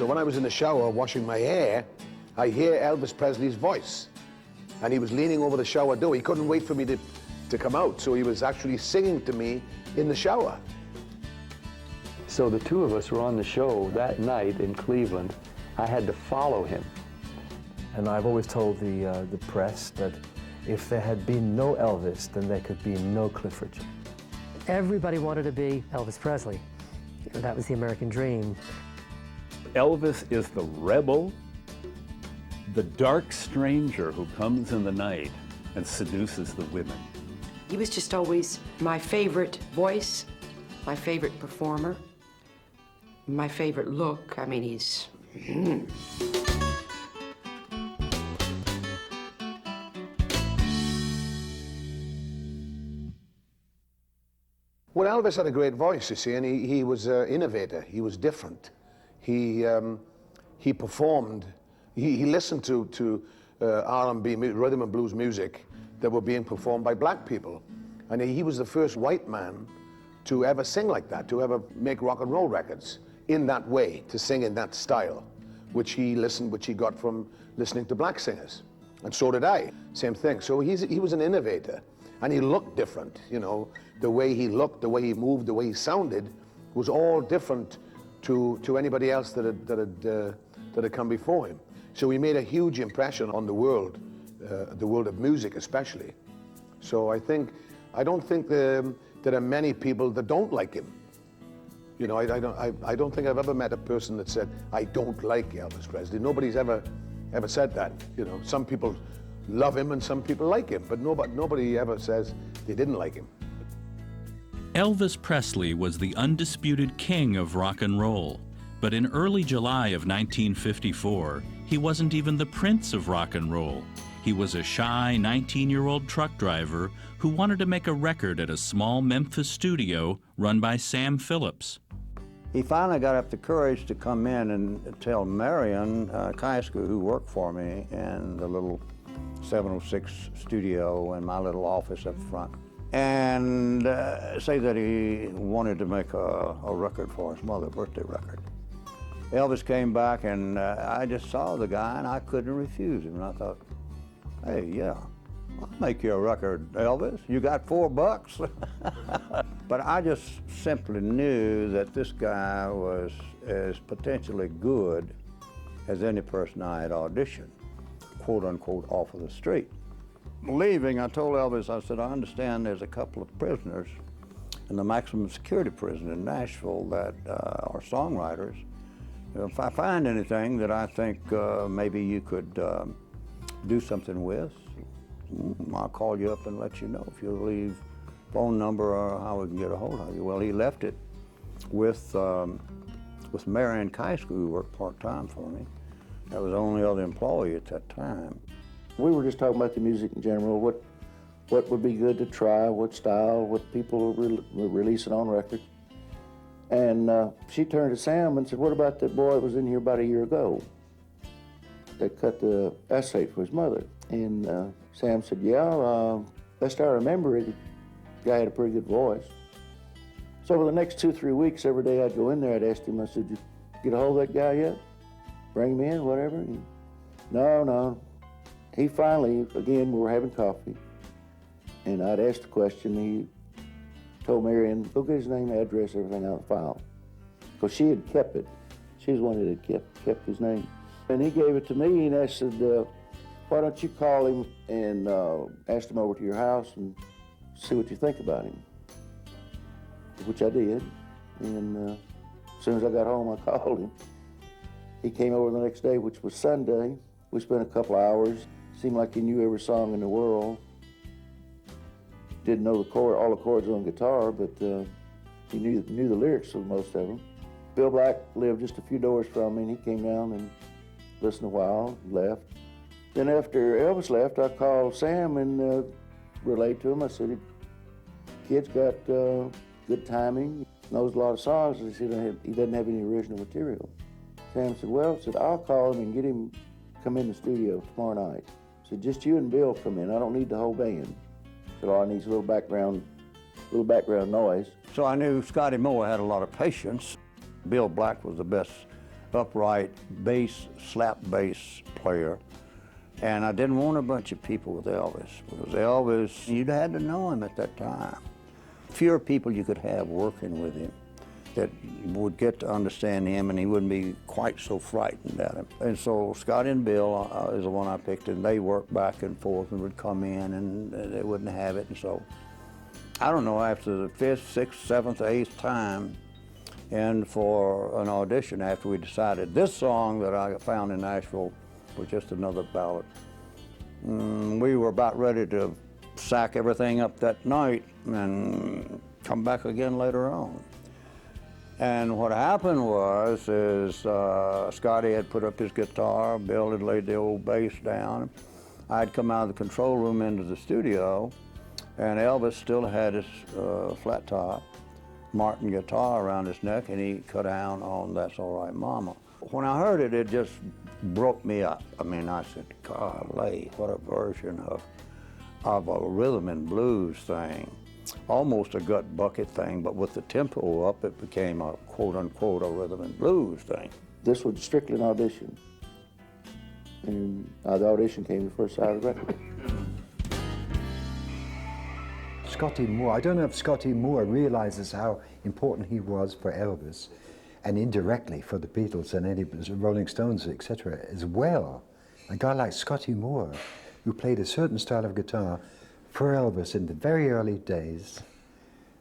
So when I was in the shower washing my hair, I hear Elvis Presley's voice. And he was leaning over the shower door. He couldn't wait for me to come out, so he was actually singing to me in the shower. So the two of us were on the show that night in Cleveland. I had to follow him. And I've always told the press that if there had been no Elvis, then there could be no Cliff Richard. Everybody wanted to be Elvis Presley. That was the American dream. Elvis is the rebel, the dark stranger who comes in the night and seduces the women. He was just always my favorite voice, my favorite performer, my favorite look. I mean, he's... Well, Elvis had a great voice, you see, and he was an innovator. He was different. He performed. He listened to R&B, rhythm and blues music that were being performed by black people. And he was the first white man to ever sing like that, to ever make rock and roll records in that way, to sing in that style, which he got from listening to black singers. And so did I, same thing. So he was an innovator, and he looked different, you know. The way he looked, the way he moved, the way he sounded was all different to anybody else that had come before him. So he made a huge impression on the world of music especially. So I don't think there are many people that don't like him. You know, I don't think I've ever met a person that said, I don't like Elvis Presley. Nobody's ever said that. You know, some people love him and some people like him, but nobody ever says they didn't like him. Elvis Presley was the undisputed king of rock and roll, but in early July of 1954, he wasn't even the prince of rock and roll. He was a shy 19-year-old truck driver who wanted to make a record at a small Memphis studio run by Sam Phillips. He finally got up the courage to come in and tell Marion Kaisker, who worked for me in the little 706 studio in my little office up front, and say that he wanted to make a record for his mother, a birthday record. Elvis came back, and I just saw the guy, and I couldn't refuse him. And I thought, hey, yeah, I'll make you a record, Elvis. You got $4? But I just simply knew that this guy was as potentially good as any person I had auditioned, quote unquote, off of the street. Leaving, I told Elvis, I said, I understand there's a couple of prisoners in the maximum security prison in Nashville that are songwriters. If I find anything that I think maybe you could do something with, I'll call you up and let you know if you'll leave phone number or how we can get a hold of you. Well, he left it with Marion Kaisker, who worked part-time for me. That was the only other employee at that time. We were just talking about the music in general, what would be good to try, what style, what people were releasing on record. And she turned to Sam and said, what about that boy that was in here about a year ago that cut the essay for his mother? And Sam said, yeah, best I remember it, the guy had a pretty good voice. So for the next 2-3 weeks, every day I'd go in there, I'd ask him, I said, you get a hold of that guy yet? Bring him in, whatever? No. He finally, again, we were having coffee, and I'd asked the question. He told Marion, go get his name, address, everything out of the file. Because she had kept it. She was one that had kept his name. And he gave it to me, and I said, why don't you call him and ask him over to your house and see what you think about him? Which I did. And as soon as I got home, I called him. He came over the next day, which was Sunday. We spent a couple hours. Seemed like he knew every song in the world. Didn't know all the chords on guitar, but he knew the lyrics of most of them. Bill Black lived just a few doors from me, and he came down and listened a while, left. Then after Elvis left, I called Sam and relayed to him. I said, kid's got good timing, knows a lot of songs. He said he doesn't have any original material. Sam said, well, I'll call him and get him come in the studio tomorrow night. I said, just you and Bill come in. I don't need the whole band. I said, all I need is a little background noise. So I knew Scotty Moore had a lot of patience. Bill Black was the best upright bass, slap bass player. And I didn't want a bunch of people with Elvis, because Elvis, you'd had to know him at that time. Fewer people you could have working with him that would get to understand him, and he wouldn't be quite so frightened at him. And so Scotty and Bill is the one I picked, and they worked back and forth and would come in, and they wouldn't have it. And so, I don't know, after the 5th, 6th, 7th, 8th time, and for an audition after we decided this song that I found in Nashville was just another ballad. We were about ready to sack everything up that night and come back again later on. And what happened was, Scotty had put up his guitar, Bill had laid the old bass down. I'd come out of the control room into the studio, and Elvis still had his flat top Martin guitar around his neck, and he cut down on That's All Right Mama. When I heard it, it just broke me up. I mean, I said, golly, what a version of a rhythm and blues thing. Almost a gut bucket thing, but with the tempo up, it became a quote-unquote a rhythm and blues thing. This was strictly an audition. And the audition came the first side of the record. Scotty Moore, I don't know if Scotty Moore realizes how important he was for Elvis, and indirectly for the Beatles and any Rolling Stones, etc. as well. A guy like Scotty Moore, who played a certain style of guitar for Elvis in the very early days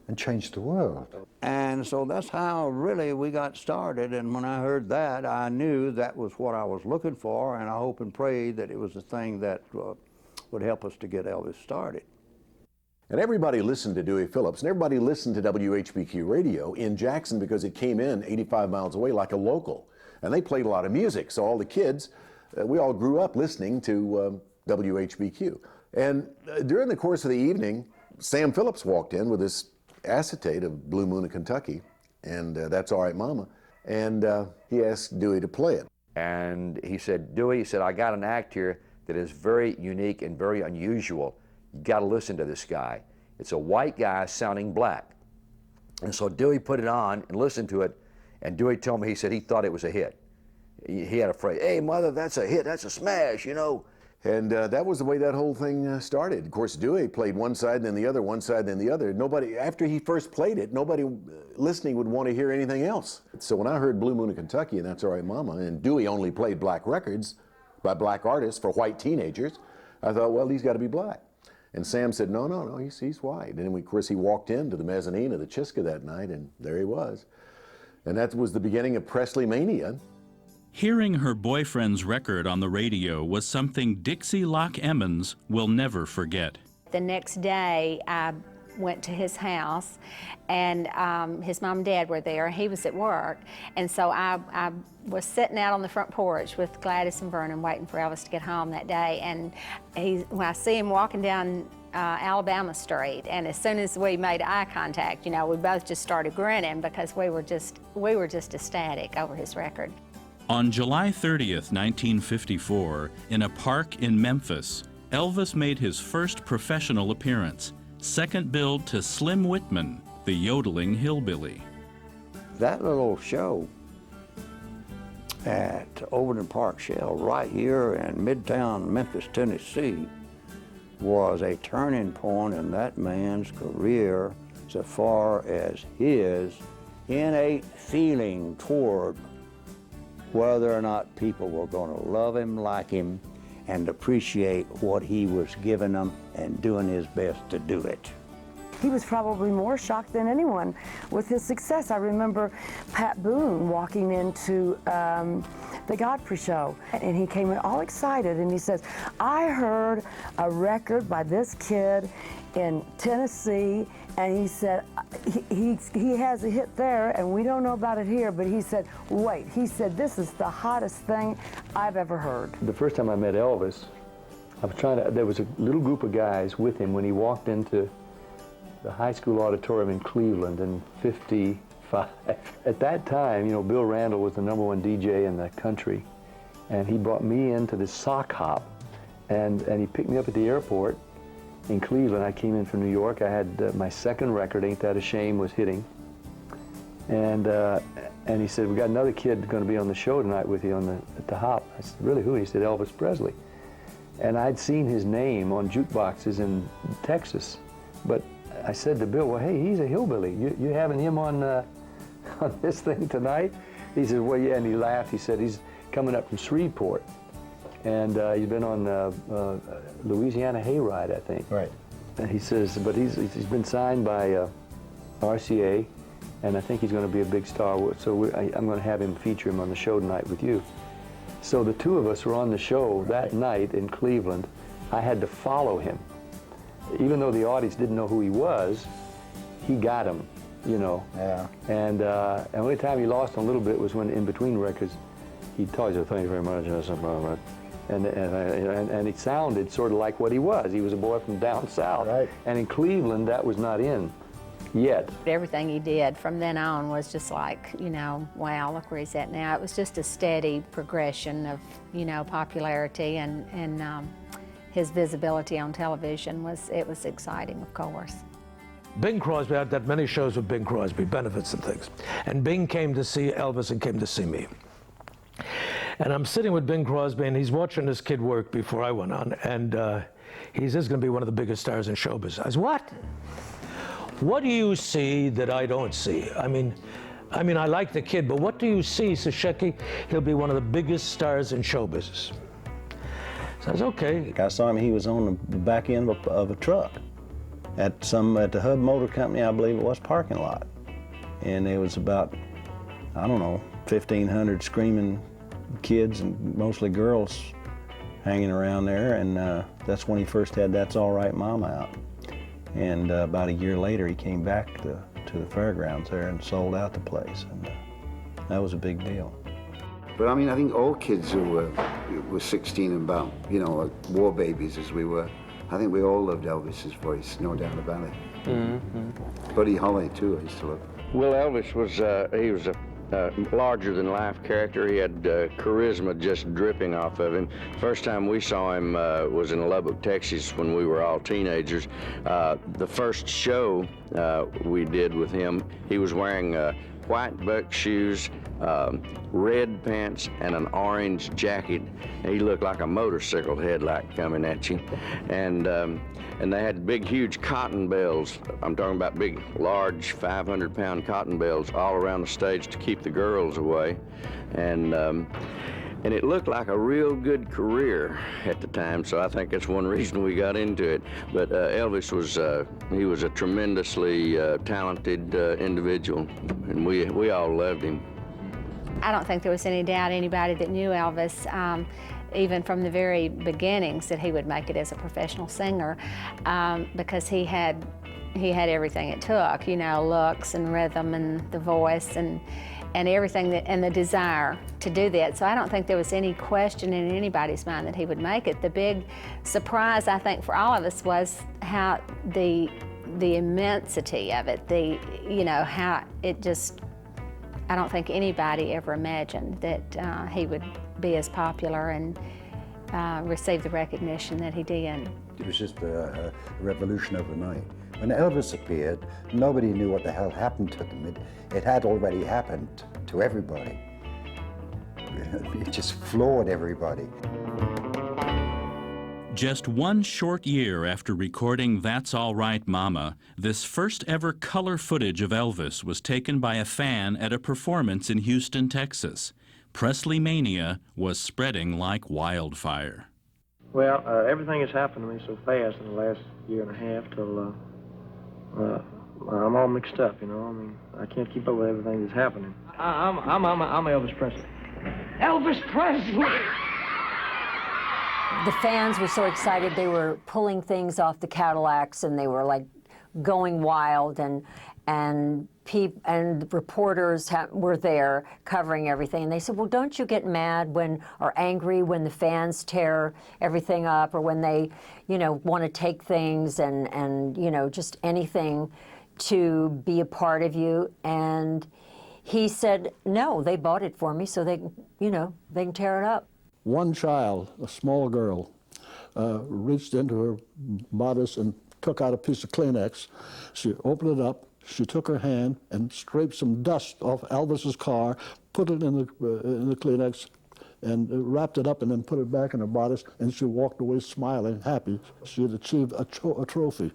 and changed the world. And so that's how really we got started, and when I heard that, I knew that was what I was looking for, and I hope and prayed that it was the thing that would help us to get Elvis started. And everybody listened to Dewey Phillips, and everybody listened to WHBQ radio in Jackson because it came in 85 miles away like a local. And they played a lot of music, so all the kids, we all grew up listening to WHBQ. And during the course of the evening, Sam Phillips walked in with this acetate of Blue Moon of Kentucky, and That's All Right Mama, and he asked Dewey to play it. And he said, Dewey, he said, I got an act here that is very unique and very unusual. You got to listen to this guy. It's a white guy sounding black. And so Dewey put it on and listened to it, and Dewey told me, he said he thought it was a hit. He had a phrase, hey, mother, that's a hit, that's a smash, you know. And that was the way that whole thing started. Of course, Dewey played one side, then the other, one side, then the other. Nobody, after he first played it, nobody listening would want to hear anything else. So when I heard Blue Moon of Kentucky and That's All Right Mama, and Dewey only played black records by black artists for white teenagers, I thought, well, he's got to be black. And Sam said, no, he's white. And of course, he walked into the mezzanine of the Chiska that night, and there he was. And that was the beginning of Presley Mania. Hearing her boyfriend's record on the radio was something Dixie Locke Emmons will never forget. The next day, I went to his house, and his mom and dad were there. He was at work, and so I was sitting out on the front porch with Gladys and Vernon waiting for Elvis to get home that day, and when I see him walking down Alabama Street, and as soon as we made eye contact, you know, we both just started grinning because we were just ecstatic over his record. On July 30th, 1954, in a park in Memphis, Elvis made his first professional appearance, second billed to Slim Whitman, the yodeling hillbilly. That little show at Overton Park Shell right here in Midtown Memphis, Tennessee, was a turning point in that man's career so far as his innate feeling toward whether or not people were going to love him, like him, and appreciate what he was giving them and doing his best to do it. He was probably more shocked than anyone with his success. I remember Pat Boone walking into the Godfrey show, and he came in all excited, and he says, I heard a record by this kid in Tennessee, and he said, he has a hit there, and we don't know about it here, but he said, wait, he said, this is the hottest thing I've ever heard. The first time I met Elvis, there was a little group of guys with him when he walked into the high school auditorium in Cleveland in '55. At that time, you know, Bill Randall was the #1 DJ in the country, and he brought me into this sock hop, and he picked me up at the airport in Cleveland. I came in from New York. I had my second record, Ain't That a Shame, was hitting. And he said, we got another kid going to be on the show tonight with you at the Hop. I said, really, who? He said, Elvis Presley. And I'd seen his name on jukeboxes in Texas. But I said to Bill, well, hey, he's a hillbilly. You having him on this thing tonight? He said, well, yeah, and he laughed. He said, he's coming up from Shreveport. And he's been on Louisiana Hayride, I think. Right. And he says, but he's been signed by RCA, and I think he's going to be a big star. So I'm going to have him feature him on the show tonight with you. So the two of us were on the show that night in Cleveland. I had to follow him. Even though the audience didn't know who he was, he got him, you know. Yeah. And the only time he lost a little bit was when in between records, he told you, thank you very much, and it sounded sort of like what he was. He was a boy from down south. Right. And in Cleveland, that was not in yet. Everything he did from then on was just like, you know, wow, look where he's at now. It was just a steady progression of, you know, popularity, and his visibility on television was exciting, of course. Bing Crosby, I had many shows with Bing Crosby, benefits and things. And Bing came to see Elvis and came to see me. And I'm sitting with Bing Crosby, and he's watching this kid work before I went on, and he says, going to be one of the biggest stars in showbiz. I said, what? What do you see that I don't see? I mean, I like the kid, but what do you see? He says, Shecky, he'll be one of the biggest stars in show business. So I was okay. I saw him, he was on the back end of a truck at the Hub Motor Company, I believe it was, parking lot. And there was about, I don't know, 1,500 screaming kids and mostly girls hanging around there, and that's when he first had That's All Right Mama out. And about a year later, he came back to the fairgrounds there and sold out the place, and that was a big deal. But I mean, I think all kids who were 16 and about, you know, like war babies as we were, I think we all loved Elvis's voice, no doubt about it. Mm-hmm. Buddy Holly, too, I used to love. Well, Elvis was, he was a larger-than-life character. He had charisma just dripping off of him. First time we saw him was in Lubbock, Texas, when we were all teenagers. The first show we did with him, he was wearing white buck shoes, red pants, and an orange jacket. He looked like a motorcycle headlight coming at you. And they had big, huge cotton bells. I'm talking about big, large, 500-pound cotton bells all around the stage to keep the girls away. And it looked like a real good career at the time, so I think that's one reason we got into it. But Elvis was, he was a tremendously talented individual, and we all loved him. I don't think there was any doubt anybody that knew Elvis, even from the very beginnings, that he would make it as a professional singer, because he had everything it took, you know, looks and rhythm and the voice and everything, and the desire to do that. So I don't think there was any question in anybody's mind that he would make it. The big surprise, I think, for all of us was how the immensity of it, you know, how it just, I don't think anybody ever imagined that he would be as popular and receive the recognition that he did. It was just a revolution overnight. When Elvis appeared, nobody knew what the hell happened to them. It had already happened to everybody. It just floored everybody. Just one short year after recording That's All Right Mama, this first ever color footage of Elvis was taken by a fan at a performance in Houston, Texas. Presley mania was spreading like wildfire. Well, everything has happened to me so fast in the last year and a half till I'm all mixed up, you know. I mean, I can't keep up with everything that's happening. I'm Elvis Presley. Elvis Presley! The fans were so excited, they were pulling things off the Cadillacs, and they were like going wild, and reporters were there covering everything. And they said, well, don't you get mad or angry when the fans tear everything up, or when they, you know, want to take things and you know, just anything to be a part of you? And he said, no, they bought it for me, so they, you know, they can tear it up. One child, a small girl, reached into her bodice and took out a piece of Kleenex. She opened it up She took her hand and scraped some dust off Elvis's car, put it in the Kleenex, and wrapped it up and then put it back in her bodice, and she walked away smiling, happy. She had achieved a trophy.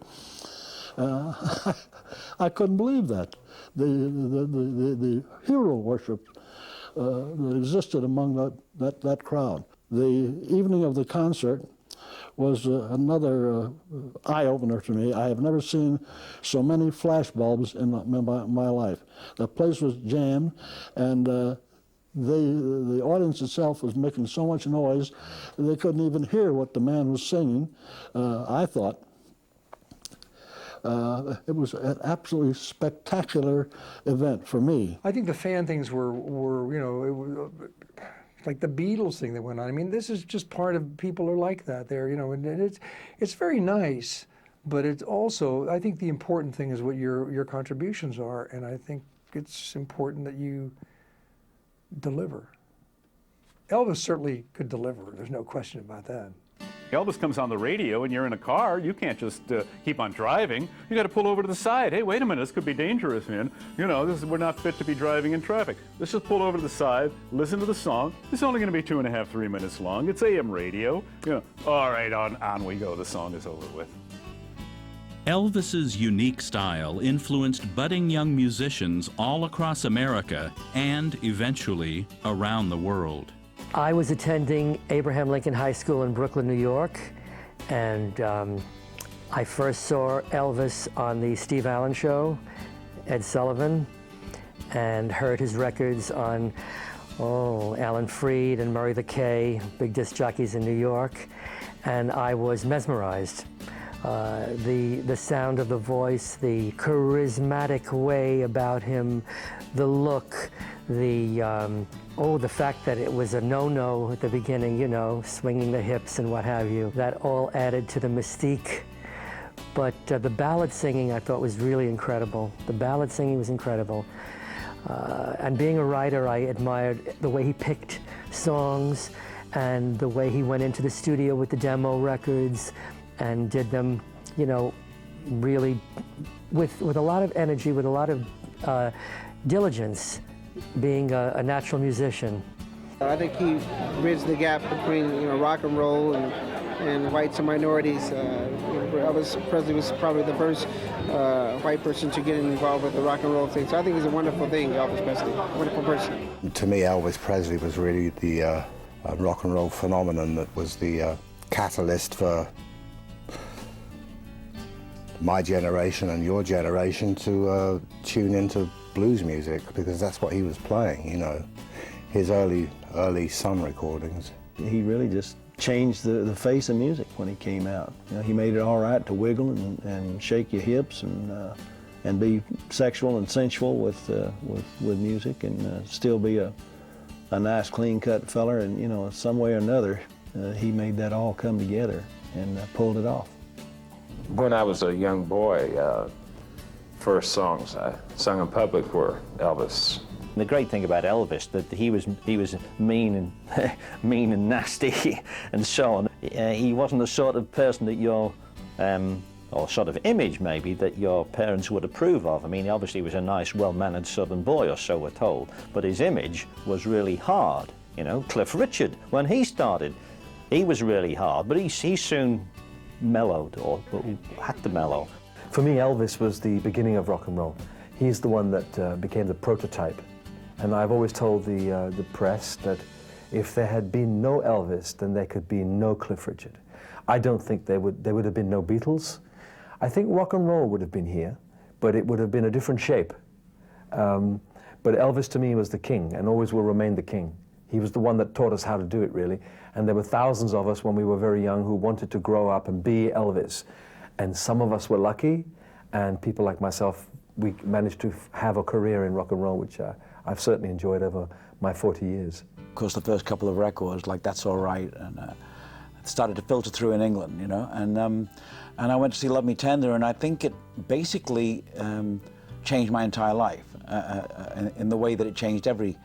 I couldn't believe that. The hero worship that existed among that crowd. The evening of the concert was another eye-opener to me. I have never seen so many flash bulbs in my life. The place was jammed, and the audience itself was making so much noise they couldn't even hear what the man was singing. I thought it was an absolutely spectacular event for me. I think the fan things were you know, it was like the Beatles thing that went on. I mean, this is just part of, people are like that. They're, you know, and it's very nice, but it's also, I think the important thing is what your contributions are, and I think it's important that you deliver. Elvis certainly could deliver. There's no question about that. Elvis comes on the radio and you're in a car, you can't just keep on driving. You got to pull over to the side. Hey, wait a minute, this could be dangerous, man. You know, we're not fit to be driving in traffic. Let's just pull over to the side, listen to the song. It's only going to be 2.5, 3 minutes long. It's AM radio. You know, all right, on we go. The song is over with. Elvis's unique style influenced budding young musicians all across America and eventually around the world. I was attending Abraham Lincoln High School in Brooklyn, New York, and I first saw Elvis on the Steve Allen Show, Ed Sullivan, and heard his records on, Alan Freed and Murray the K, big disc jockeys in New York, and I was mesmerized. The sound of the voice, the charismatic way about him, the look, the fact that it was a no-no at the beginning, you know, swinging the hips and what have you, that all added to the mystique. But the ballad singing I thought was really incredible. The ballad singing was incredible. And being a writer, I admired the way he picked songs and the way he went into the studio with the demo records and did them, you know, really with a lot of energy, with a lot of diligence, being a natural musician. I think he bridged the gap between, you know, rock and roll and whites and minorities. Elvis Presley was probably the first white person to get involved with the rock and roll thing. So I think he's a wonderful thing, Elvis Presley, a wonderful person. To me, Elvis Presley was really the rock and roll phenomenon that was the catalyst for my generation and your generation to tune into blues music, because that's what he was playing, you know, his early Sun recordings. He really just changed the face of music when he came out. You know, he made it all right to wiggle and shake your hips and be sexual and sensual with music, and still be a nice clean-cut feller, and, you know, some way or another he made that all come together and pulled it off. When I was a young boy, first songs I sung in public were Elvis. The great thing about Elvis, that he was mean and mean and nasty and so on. He wasn't the sort of person that your, or sort of image maybe, that your parents would approve of. I mean, obviously he was a nice, well-mannered Southern boy, or so we're told, but his image was really hard. You know, Cliff Richard, when he started, he was really hard, but he soon mellowed, or had to mellow. For me, Elvis was the beginning of rock and roll. He's the one that became the prototype. And I've always told the press that if there had been no Elvis, then there could be no Cliff Richard. I don't think there would have been no Beatles. I think rock and roll would have been here, but it would have been a different shape. But Elvis to me was the king, and always will remain the king. He was the one that taught us how to do it, really. And there were thousands of us when we were very young who wanted to grow up and be Elvis. And some of us were lucky, and people like myself, we managed to have a career in rock and roll, which I've certainly enjoyed over my 40 years. Of course, the first couple of records, like That's All Right, and it started to filter through in England, you know, and I went to see Love Me Tender, and I think it basically changed my entire life in the way that it changed every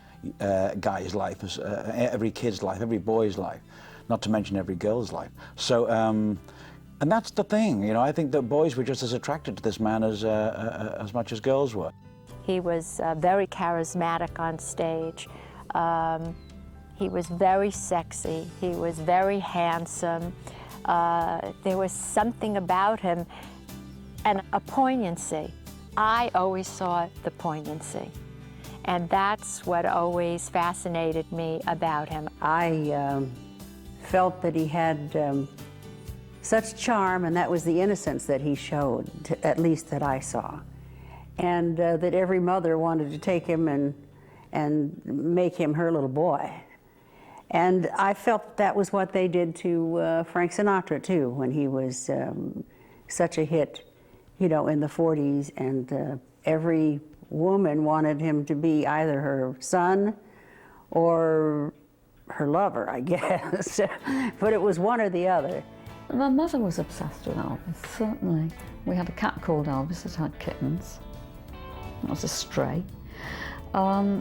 guy's life, every kid's life, every boy's life, not to mention every girl's life. So And that's the thing, you know, I think that boys were just as attracted to this man as much as girls were. He was very charismatic on stage. He was very sexy. He was very handsome. There was something about him and a poignancy. I always saw the poignancy. And that's what always fascinated me about him. I felt that he had such charm, and that was the innocence that he showed, at least that I saw. And that every mother wanted to take him and make him her little boy. And I felt that was what they did to Frank Sinatra, too, when he was such a hit, you know, in the 40s. And every woman wanted him to be either her son or her lover, I guess. But it was one or the other. My mother was obsessed with Elvis, certainly. We had a cat called Elvis that had kittens. It was a stray. I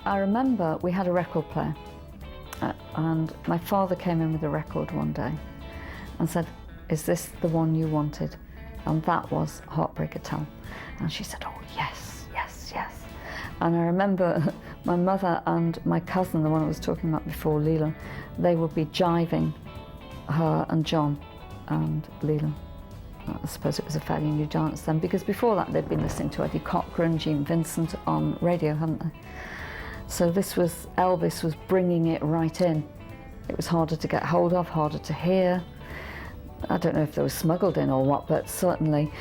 remember we had a record player, and my father came in with a record one day and said, "Is this the one you wanted?" And that was Heartbreak Hotel. And she said, "Oh, yes, yes, yes." And I remember my mother and my cousin, the one I was talking about before, Leland, they would be jiving her and John and Leland. I suppose it was a fairly new dance then, because before that they'd been listening to Eddie Cochran, Gene Vincent on radio, hadn't they? So this was, Elvis was bringing it right in. It was harder to get hold of, harder to hear. I don't know if they were smuggled in or what, but certainly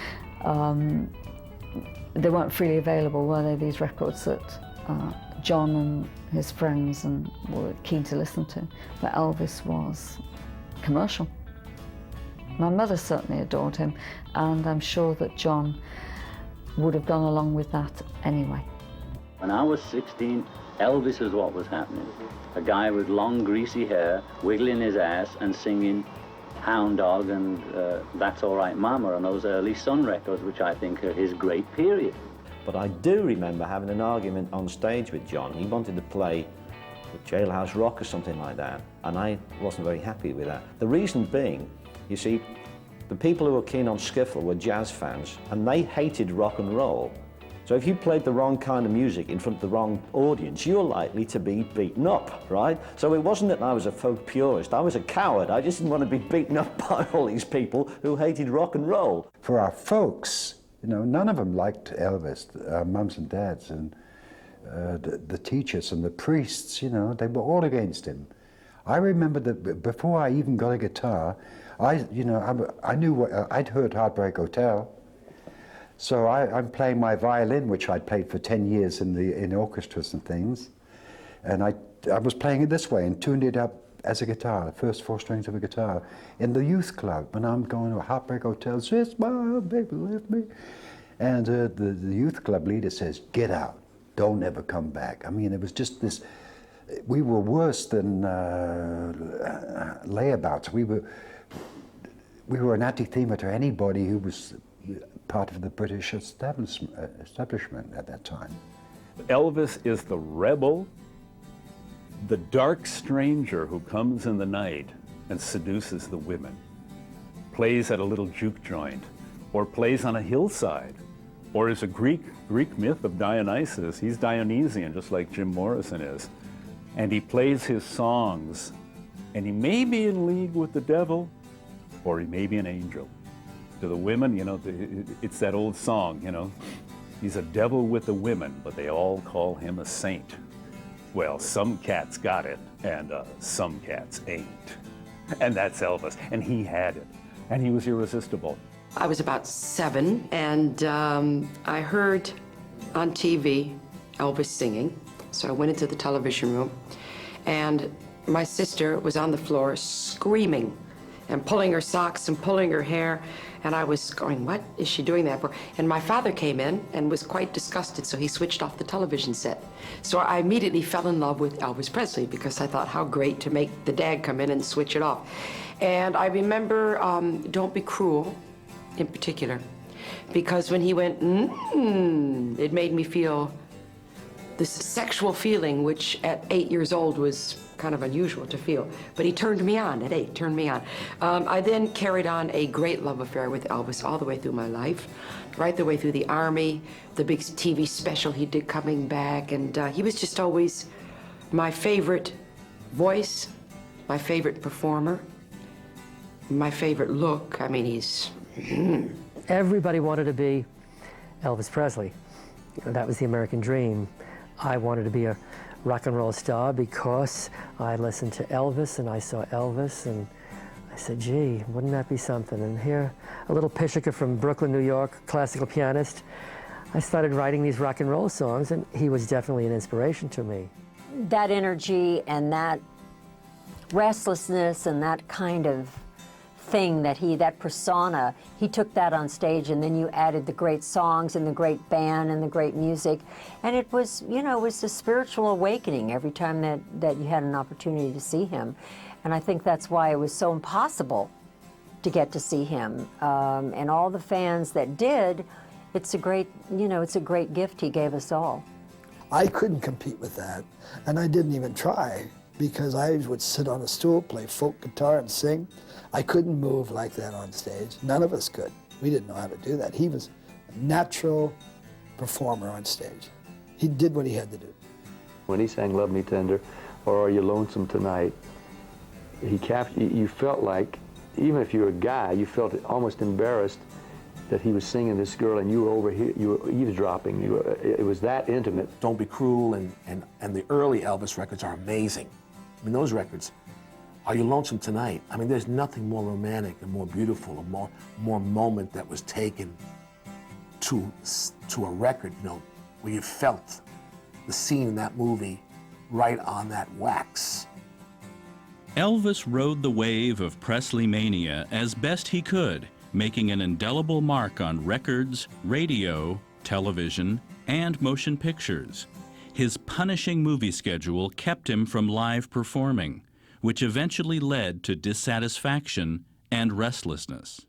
they weren't freely available, were they, these records that John and his friends were keen to listen to. But Elvis was commercial. My mother certainly adored him, and I'm sure that John would have gone along with that anyway. When I was 16, Elvis was what was happening. A guy with long, greasy hair, wiggling his ass and singing Hound Dog and That's All Right Mama on those early Sun records, which I think are his great period. But I do remember having an argument on stage with John. He wanted to play Jailhouse Rock or something like that, and I wasn't very happy with that. The reason being, you see, the people who were keen on skiffle were jazz fans, and they hated rock and roll. So if you played the wrong kind of music in front of the wrong audience, you're likely to be beaten up, right? So it wasn't that I was a folk purist, I was a coward. I just didn't want to be beaten up by all these people who hated rock and roll. For our folks, you know, none of them liked Elvis, our mums and dads, and the teachers and the priests, you know, they were all against him. I remember that before I even got a guitar, I knew what, I'd heard Heartbreak Hotel. So I'm playing my violin, which I'd played for 10 years in orchestras and things. And I was playing it this way and tuned it up as a guitar, the first 4 strings of a guitar, in the youth club. And I'm going to Heartbreak Hotel, "It's my baby, left me." And the youth club leader says, "Get out, don't ever come back." I mean, it was just this, we were worse than layabouts. We were an anathema to anybody who was part of the British establishment at that time. Elvis is the rebel, the dark stranger who comes in the night and seduces the women, plays at a little juke joint, or plays on a hillside, or is a Greek myth of Dionysus. He's Dionysian, just like Jim Morrison is. And he plays his songs, and he may be in league with the devil, or he may be an angel. To the women, you know, it's that old song, you know, he's a devil with the women, but they all call him a saint. Well, some cats got it, and some cats ain't. And that's Elvis, and he had it, and he was irresistible. I was about 7, and I heard on TV Elvis singing, so I went into the television room, and my sister was on the floor screaming and pulling her socks and pulling her hair, and I was going, what is she doing that for? And my father came in and was quite disgusted, so he switched off the television set. So I immediately fell in love with Elvis Presley, because I thought, how great to make the dad come in and switch it off. And I remember Don't Be Cruel in particular, because when he went, it made me feel this sexual feeling, which at 8 years old was kind of unusual to feel. But he turned me on at 8, turned me on. I then carried on a great love affair with Elvis all the way through my life, right the way through the Army, the big TV special he did coming back, and he was just always my favorite voice, my favorite performer, my favorite look. I mean, he's... Everybody wanted to be Elvis Presley. That was the American dream. I wanted to be a rock and roll star because I listened to Elvis and I saw Elvis and I said, gee, wouldn't that be something? And here, a little pishiker from Brooklyn, New York, classical pianist, I started writing these rock and roll songs, and he was definitely an inspiration to me. That energy and that restlessness and that kind of thing that persona, he took that on stage, and then you added the great songs and the great band and the great music, and it was, you know, it was a spiritual awakening every time that you had an opportunity to see him. And I think that's why it was so impossible to get to see him. And all the fans that did, it's a great, you know, it's a great gift he gave us all. I couldn't compete with that, and I didn't even try, because I would sit on a stool, play folk guitar, and sing. I couldn't move like that on stage. None of us could. We didn't know how to do that. He was a natural performer on stage. He did what he had to do. When he sang Love Me Tender or Are You Lonesome Tonight, you felt like, even if you were a guy, you felt almost embarrassed that he was singing this girl and you were over here, you were eavesdropping. It was that intimate. Don't Be Cruel and the early Elvis records are amazing. I mean, those records, Are You Lonesome Tonight? I mean, there's nothing more romantic and more beautiful, or more moment that was taken to a record, you know, where you felt the scene in that movie right on that wax. Elvis rode the wave of Presley mania as best he could, making an indelible mark on records, radio, television, and motion pictures. His punishing movie schedule kept him from live performing, which eventually led to dissatisfaction and restlessness.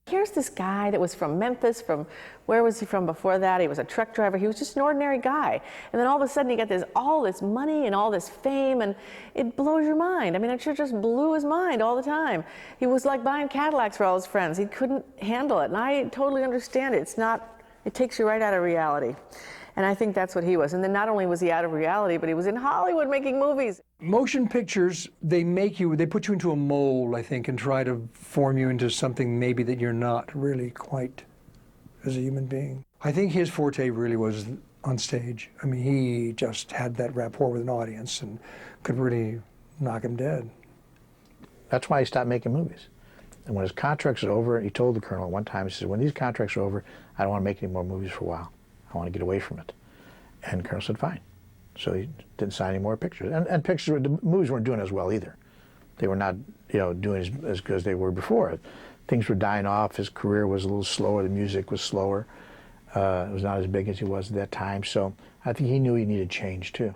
Here's this guy that was from Memphis, where was he from before that? He was a truck driver. He was just an ordinary guy. And then all of a sudden he got all this money and all this fame, and it blows your mind. I mean, it sure just blew his mind all the time. He was like buying Cadillacs for all his friends. He couldn't handle it, and I totally understand it. It takes you right out of reality. And I think that's what he was. And then not only was he out of reality, but he was in Hollywood making movies. Motion pictures, they put you into a mold, I think, and try to form you into something maybe that you're not really quite as a human being. I think his forte really was on stage. I mean, he just had that rapport with an audience and could really knock him dead. That's why he stopped making movies. And when his contracts were over, he told the Colonel one time, he said, when these contracts are over, I don't want to make any more movies for a while. I want to get away from it. And the Colonel said, fine. So he didn't sign any more pictures. And pictures, the movies weren't doing as well either. They were not, you know, doing as good as they were before. Things were dying off. His career was a little slower. The music was slower. It was not as big as he was at that time. So I think he knew he needed change too.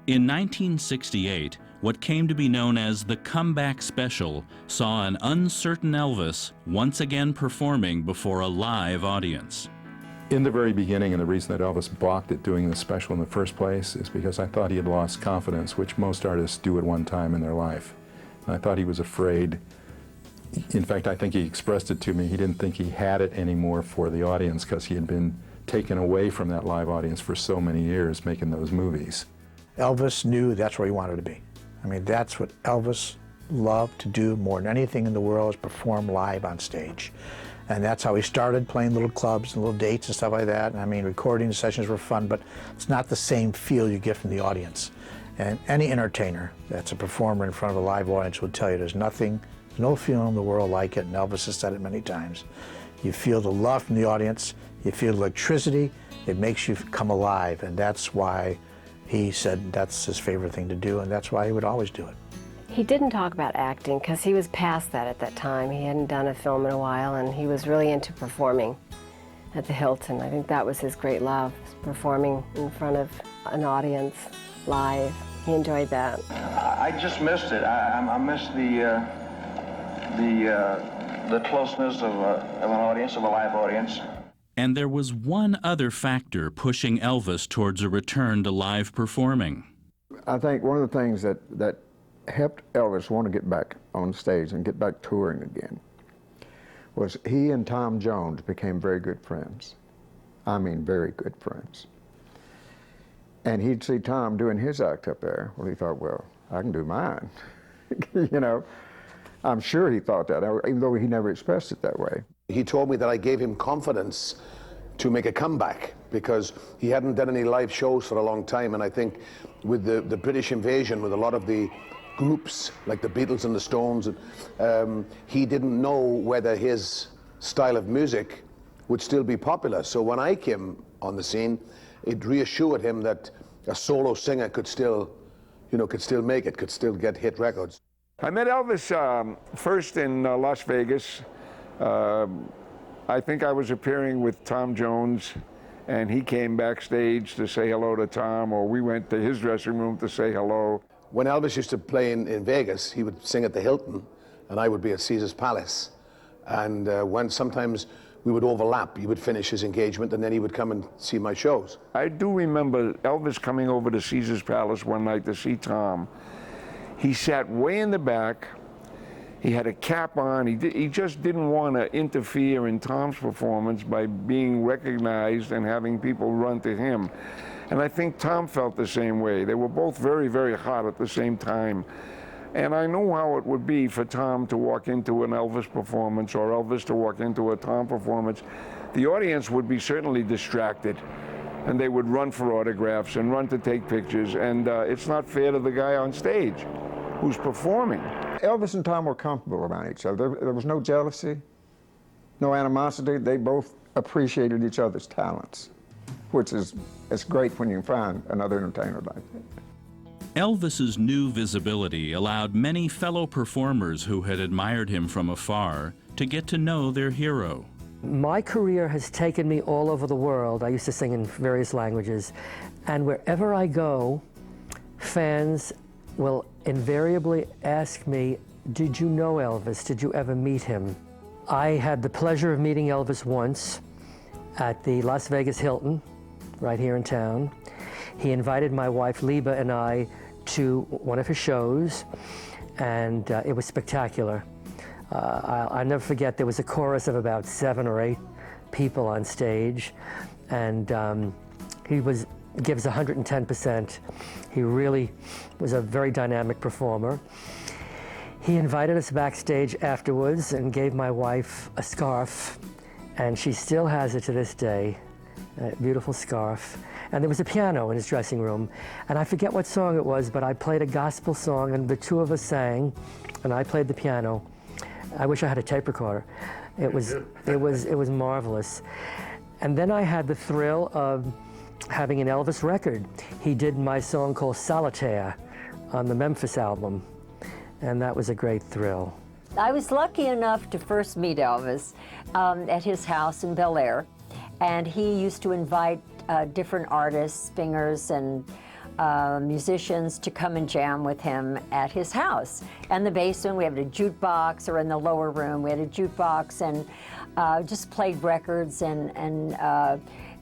In 1968, what came to be known as the Comeback Special saw an uncertain Elvis once again performing before a live audience. In the very beginning, and the reason that Elvis balked at doing this special in the first place is because I thought he had lost confidence, which most artists do at one time in their life. And I thought he was afraid. In fact, I think he expressed it to me. He didn't think he had it anymore for the audience because he had been taken away from that live audience for so many years making those movies. Elvis knew that's where he wanted to be. I mean, that's what Elvis loved to do more than anything in the world, is perform live on stage. And that's how he started, playing little clubs and little dates and stuff like that. And I mean, recording sessions were fun, but it's not the same feel you get from the audience. And any entertainer that's a performer in front of a live audience would tell you there's no feeling in the world like it, and Elvis has said it many times. You feel the love from the audience, you feel electricity, it makes you come alive, and that's why he said that's his favorite thing to do, and that's why he would always do it. He didn't talk about acting because he was past that at that time. He hadn't done a film in a while, and he was really into performing at the Hilton. I think that was his great love, performing in front of an audience live. He enjoyed that. I just missed it. I missed the closeness of an audience, of a live audience. And there was one other factor pushing Elvis towards a return to live performing. I think one of the things that helped Elvis want to get back on stage and get back touring again was he and Tom Jones became very good friends. I mean, very good friends. And he'd see Tom doing his act up there. Well, he thought, well, I can do mine. You know, I'm sure he thought that, even though he never expressed it that way. He told me that I gave him confidence to make a comeback because he hadn't done any live shows for a long time. And I think with the British invasion, with a lot of the groups like the Beatles and the Stones, he didn't know whether his style of music would still be popular. So when I came on the scene, it reassured him that a solo singer could still, could still make it, could still get hit records. I met Elvis first in Las Vegas. I think I was appearing with Tom Jones, and he came backstage to say hello to Tom, or we went to his dressing room to say hello. When Elvis used to play in Vegas, he would sing at the Hilton, and I would be at Caesar's Palace. And when sometimes we would overlap, he would finish his engagement, and then he would come and see my shows. I do remember Elvis coming over to Caesar's Palace one night to see Tom. He sat way in the back. He had a cap on. He just didn't want to interfere in Tom's performance by being recognized and having people run to him. And I think Tom felt the same way. They were both very, very hot at the same time. And I know how it would be for Tom to walk into an Elvis performance or Elvis to walk into a Tom performance. The audience would be certainly distracted, and they would run for autographs and run to take pictures. And it's not fair to the guy on stage who's performing. Elvis and Tom were comfortable around each other. There was no jealousy, no animosity. They both appreciated each other's talents, which is it's great when you can find another entertainer like that. Elvis's new visibility allowed many fellow performers who had admired him from afar to get to know their hero. My career has taken me all over the world. I used to sing in various languages, and wherever I go, fans will invariably ask me, did you know Elvis? Did you ever meet him? I had the pleasure of meeting Elvis once at the Las Vegas Hilton, right here in town. He invited my wife Liba and I to one of his shows, and it was spectacular. I'll never forget, there was a chorus of about 7 or 8 people on stage, and he gives 110%. He really was a very dynamic performer. He invited us backstage afterwards and gave my wife a scarf, and she still has it to this day, a beautiful scarf. And there was a piano in his dressing room, and I forget what song it was, but I played a gospel song, and the two of us sang, and I played the piano. I wish I had a tape recorder. It was marvelous. And then I had the thrill of having an Elvis record. He did my song called Solitaire on the Memphis album, and that was a great thrill. I was lucky enough to first meet Elvis at his house in Bel Air, and he used to invite different artists, singers, and musicians to come and jam with him at his house. In the basement, we had a jukebox, or in the lower room, we had a jukebox, and just played records and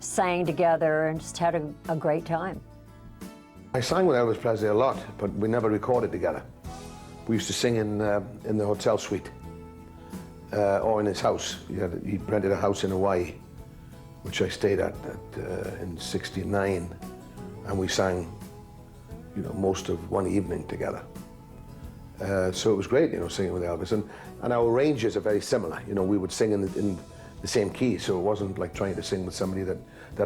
sang together and just had a great time. I sang with Elvis Presley a lot, but we never recorded together. We used to sing in the hotel suite or in his house. He rented a house in Hawaii, which I stayed at in '69, and we sang, most of one evening together. So it was great, singing with Elvis, and our ranges are very similar. We would sing in the same key, so it wasn't like trying to sing with somebody that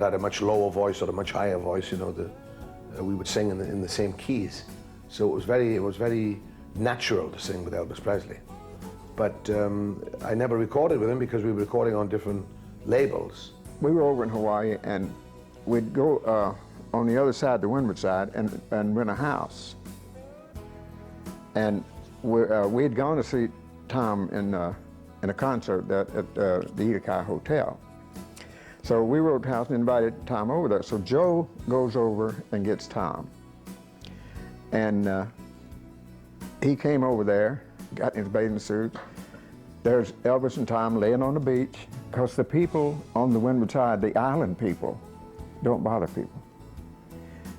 had a much lower voice or a much higher voice. We would sing in the same keys, so it was very natural to sing with Elvis Presley. But I never recorded with him because we were recording on different labels. We were over in Hawaii, and we'd go on the other side, the windward side, and rent a house. And we had gone to see Tom in a concert at the Iikai Hotel. So we were at the house and invited Tom over there. So Joe goes over and gets Tom. And he came over there, got in his bathing suit. There's Elvis and Tom laying on the beach, because the people on the windward side, the island people, don't bother people.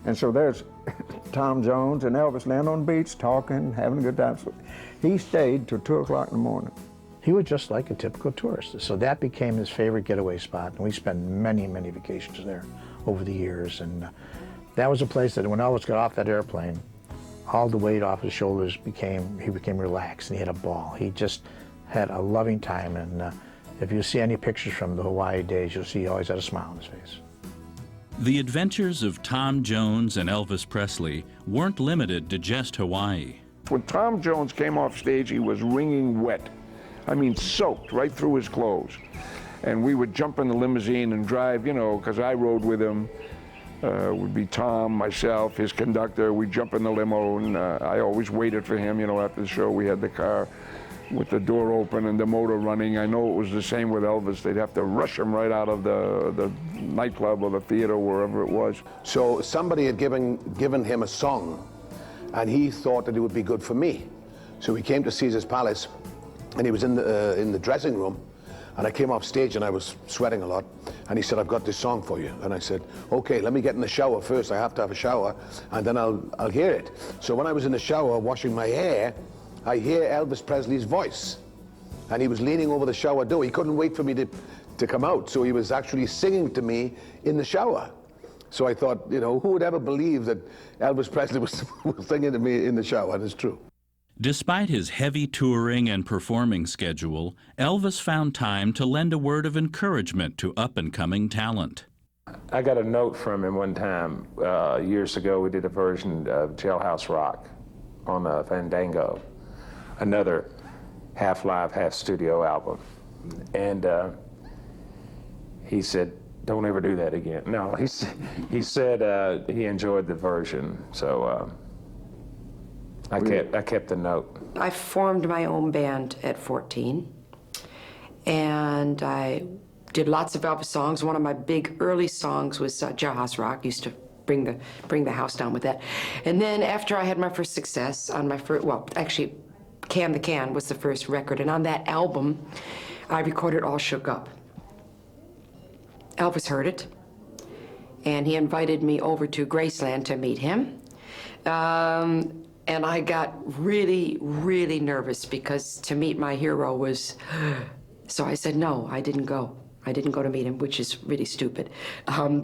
And so there's Tom Jones and Elvis laying on the beach talking, having a good time. So he stayed till 2 o'clock in the morning. He was just like a typical tourist. So that became his favorite getaway spot. And we spent many, many vacations there over the years. And that was a place that when Elvis got off that airplane, all the weight off his shoulders he became relaxed and he had a ball. He just had a loving time. And if you see any pictures from the Hawaii days, you'll see he always had a smile on his face. The adventures of Tom Jones and Elvis Presley weren't limited to just Hawaii. When Tom Jones came off stage, he was wringing wet. I mean, soaked right through his clothes. And we would jump in the limousine and drive, you know, because I rode with him. Would be Tom, myself, his conductor. We'd jump in the limo, and I always waited for him. You know, after the show, we had the car with the door open and the motor running. I know it was the same with Elvis. They'd have to rush him right out of the nightclub or the theater, wherever it was. So somebody had given him a song, and he thought that it would be good for me. So he came to Caesar's Palace, and he was in the dressing room, and I came off stage and I was sweating a lot, and he said, "I've got this song for you." And I said, "Okay, let me get in the shower first. I have to have a shower, and then I'll hear it." So when I was in the shower washing my hair, I hear Elvis Presley's voice, and he was leaning over the shower door. He couldn't wait for me to come out, so he was actually singing to me in the shower. So I thought, you know, who would ever believe that Elvis Presley was singing to me in the shower? And it's true. Despite his heavy touring and performing schedule, Elvis found time to lend a word of encouragement to up-and-coming talent. I got a note from him one time, years ago. We did a version of Jailhouse Rock on Fandango, another half live, half studio album. And he said, "Don't ever do that again." No, he said he enjoyed the version, so I kept the note. I formed my own band at 14, and I did lots of Elvis songs. One of my big early songs was Jailhouse Rock. Used to bring the house down with that. And then after I had my first success on my first, well, actually, Can the Can was the first record, and on that album, I recorded All Shook Up. Elvis heard it, and he invited me over to Graceland to meet him. And I got really, really nervous because to meet my hero was, so I said, no, I didn't go. I didn't go to meet him, which is really stupid.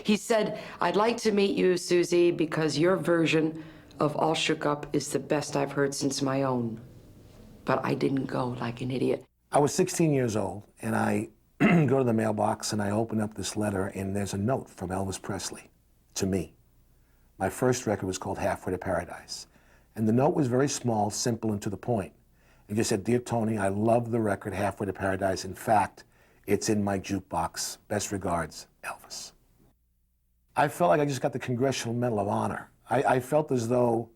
He said, "I'd like to meet you, Susie, because your version of All Shook Up is the best I've heard since my own." But I didn't go like an idiot. I was 16 years old, and I go to the mailbox, and I open up this letter, and there's a note from Elvis Presley to me. My first record was called Halfway to Paradise. And the note was very small, simple, and to the point. It just said, "Dear Tony, I love the record Halfway to Paradise. In fact, it's in my jukebox. Best regards, Elvis." I felt like I just got the Congressional Medal of Honor. I felt as though,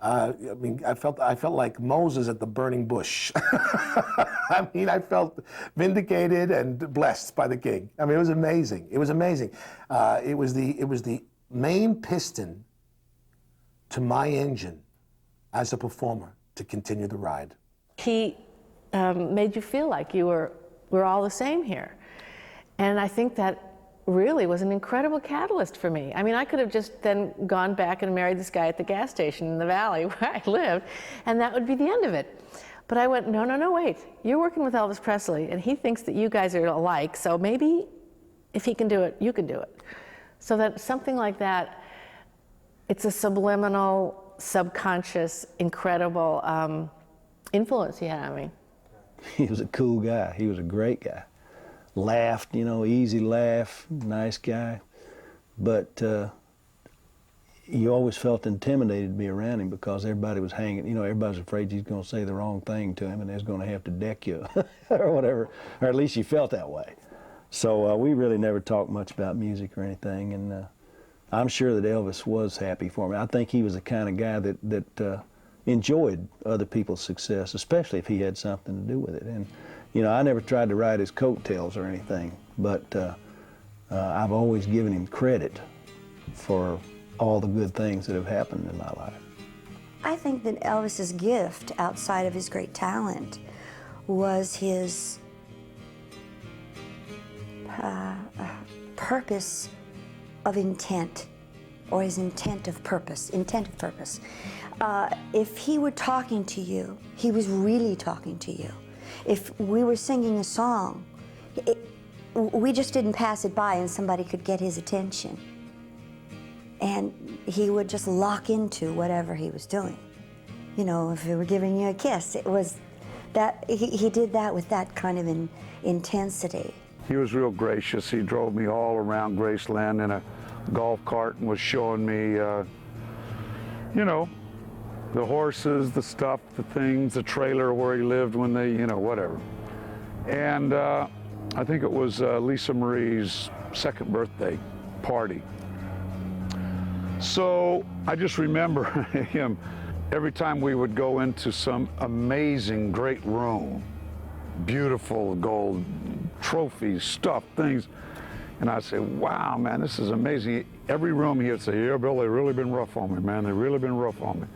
I felt like Moses at the burning bush. I mean, I felt vindicated and blessed by the King. I mean, it was amazing. It was amazing. It was the main piston to my engine as a performer to continue the ride. He made you feel like we're all the same here. And I think that really was an incredible catalyst for me. I mean, I could have just then gone back and married this guy at the gas station in the valley where I lived, and that would be the end of it. But I went, no, wait. You're working with Elvis Presley, and he thinks that you guys are alike, so maybe if he can do it, you can do it. So that something like that, it's a subliminal, subconscious, incredible influence he had on me. He was a cool guy. He was a great guy. Laughed, you know, easy laugh, nice guy. But you always felt intimidated to be around him because everybody was hanging, you know, everybody's afraid he's going to say the wrong thing to him and he's going to have to deck you or whatever, or at least you felt that way. So we really never talked much about music or anything, and I'm sure that Elvis was happy for me. I think he was the kind of guy that enjoyed other people's success, especially if he had something to do with it. And you know, I never tried to ride his coattails or anything, but I've always given him credit for all the good things that have happened in my life. I think that Elvis's gift, outside of his great talent, was his purpose of intent or his intent of purpose. If he were talking to you, he was really talking to you. If we were singing a song, we just didn't pass it by and somebody could get his attention. And he would just lock into whatever he was doing. You know, if he were giving you a kiss, it was that, he did that with that kind of intensity. He was real gracious. He drove me all around Graceland in a golf cart and was showing me, you know, the horses, the stuff, the things, the trailer where he lived when they, you know, whatever. And I think it was Lisa Marie's second birthday party. So I just remember him, every time we would go into some amazing, great room, beautiful gold trophies, stuff, things, and I'd say, wow, man, this is amazing. Every room he would say, yeah, Bill, they've really been rough on me, man. They've really been rough on me.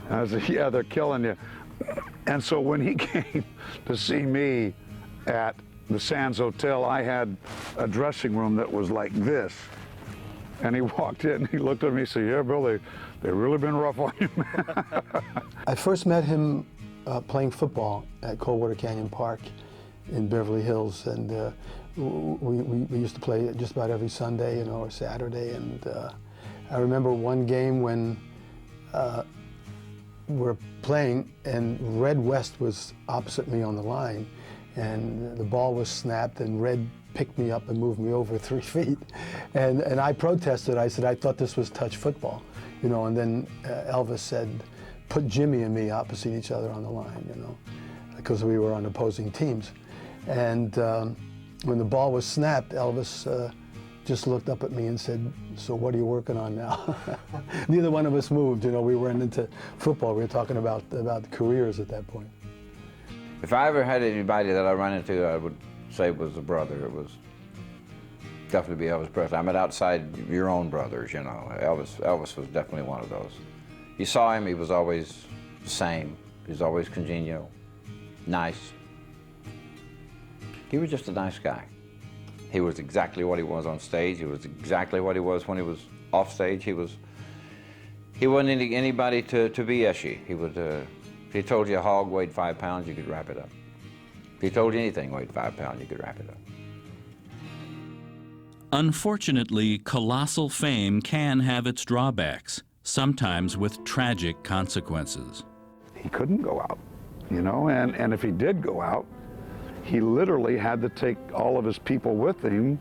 And I said, yeah, they're killing you. And so when he came to see me at the Sands Hotel, I had a dressing room that was like this. And he walked in and he looked at me and said, yeah, Bill, they've really been rough on you, man. I first met him playing football at Coldwater Canyon Park in Beverly Hills, and we used to play just about every Sunday, you know, or Saturday. And I remember one game when we're playing, and Red West was opposite me on the line, and the ball was snapped, and Red picked me up and moved me over 3 feet. And I protested. I said I thought this was touch football, you know, and then Elvis said, put Jimmy and me opposite each other on the line, you know, because we were on opposing teams. And when the ball was snapped, Elvis just looked up at me and said, so what are you working on now? Neither one of us moved, you know, we weren't into football. We were talking about careers at that point. If I ever had anybody that I ran into, I would say was a brother. It was definitely be Elvis Presley. I mean, outside your own brothers, you know. Elvis was definitely one of those. You saw him, he was always the same. He was always congenial, nice. He was just a nice guy. He was exactly what he was on stage. He was exactly what he was when he was off stage. He wasn't anybody to BS you. He would, if he told you a hog weighed 5 pounds, you could wrap it up. If he told you anything weighed 5 pounds, you could wrap it up. Unfortunately, colossal fame can have its drawbacks, sometimes with tragic consequences. He couldn't go out, you know, and if he did go out, he literally had to take all of his people with him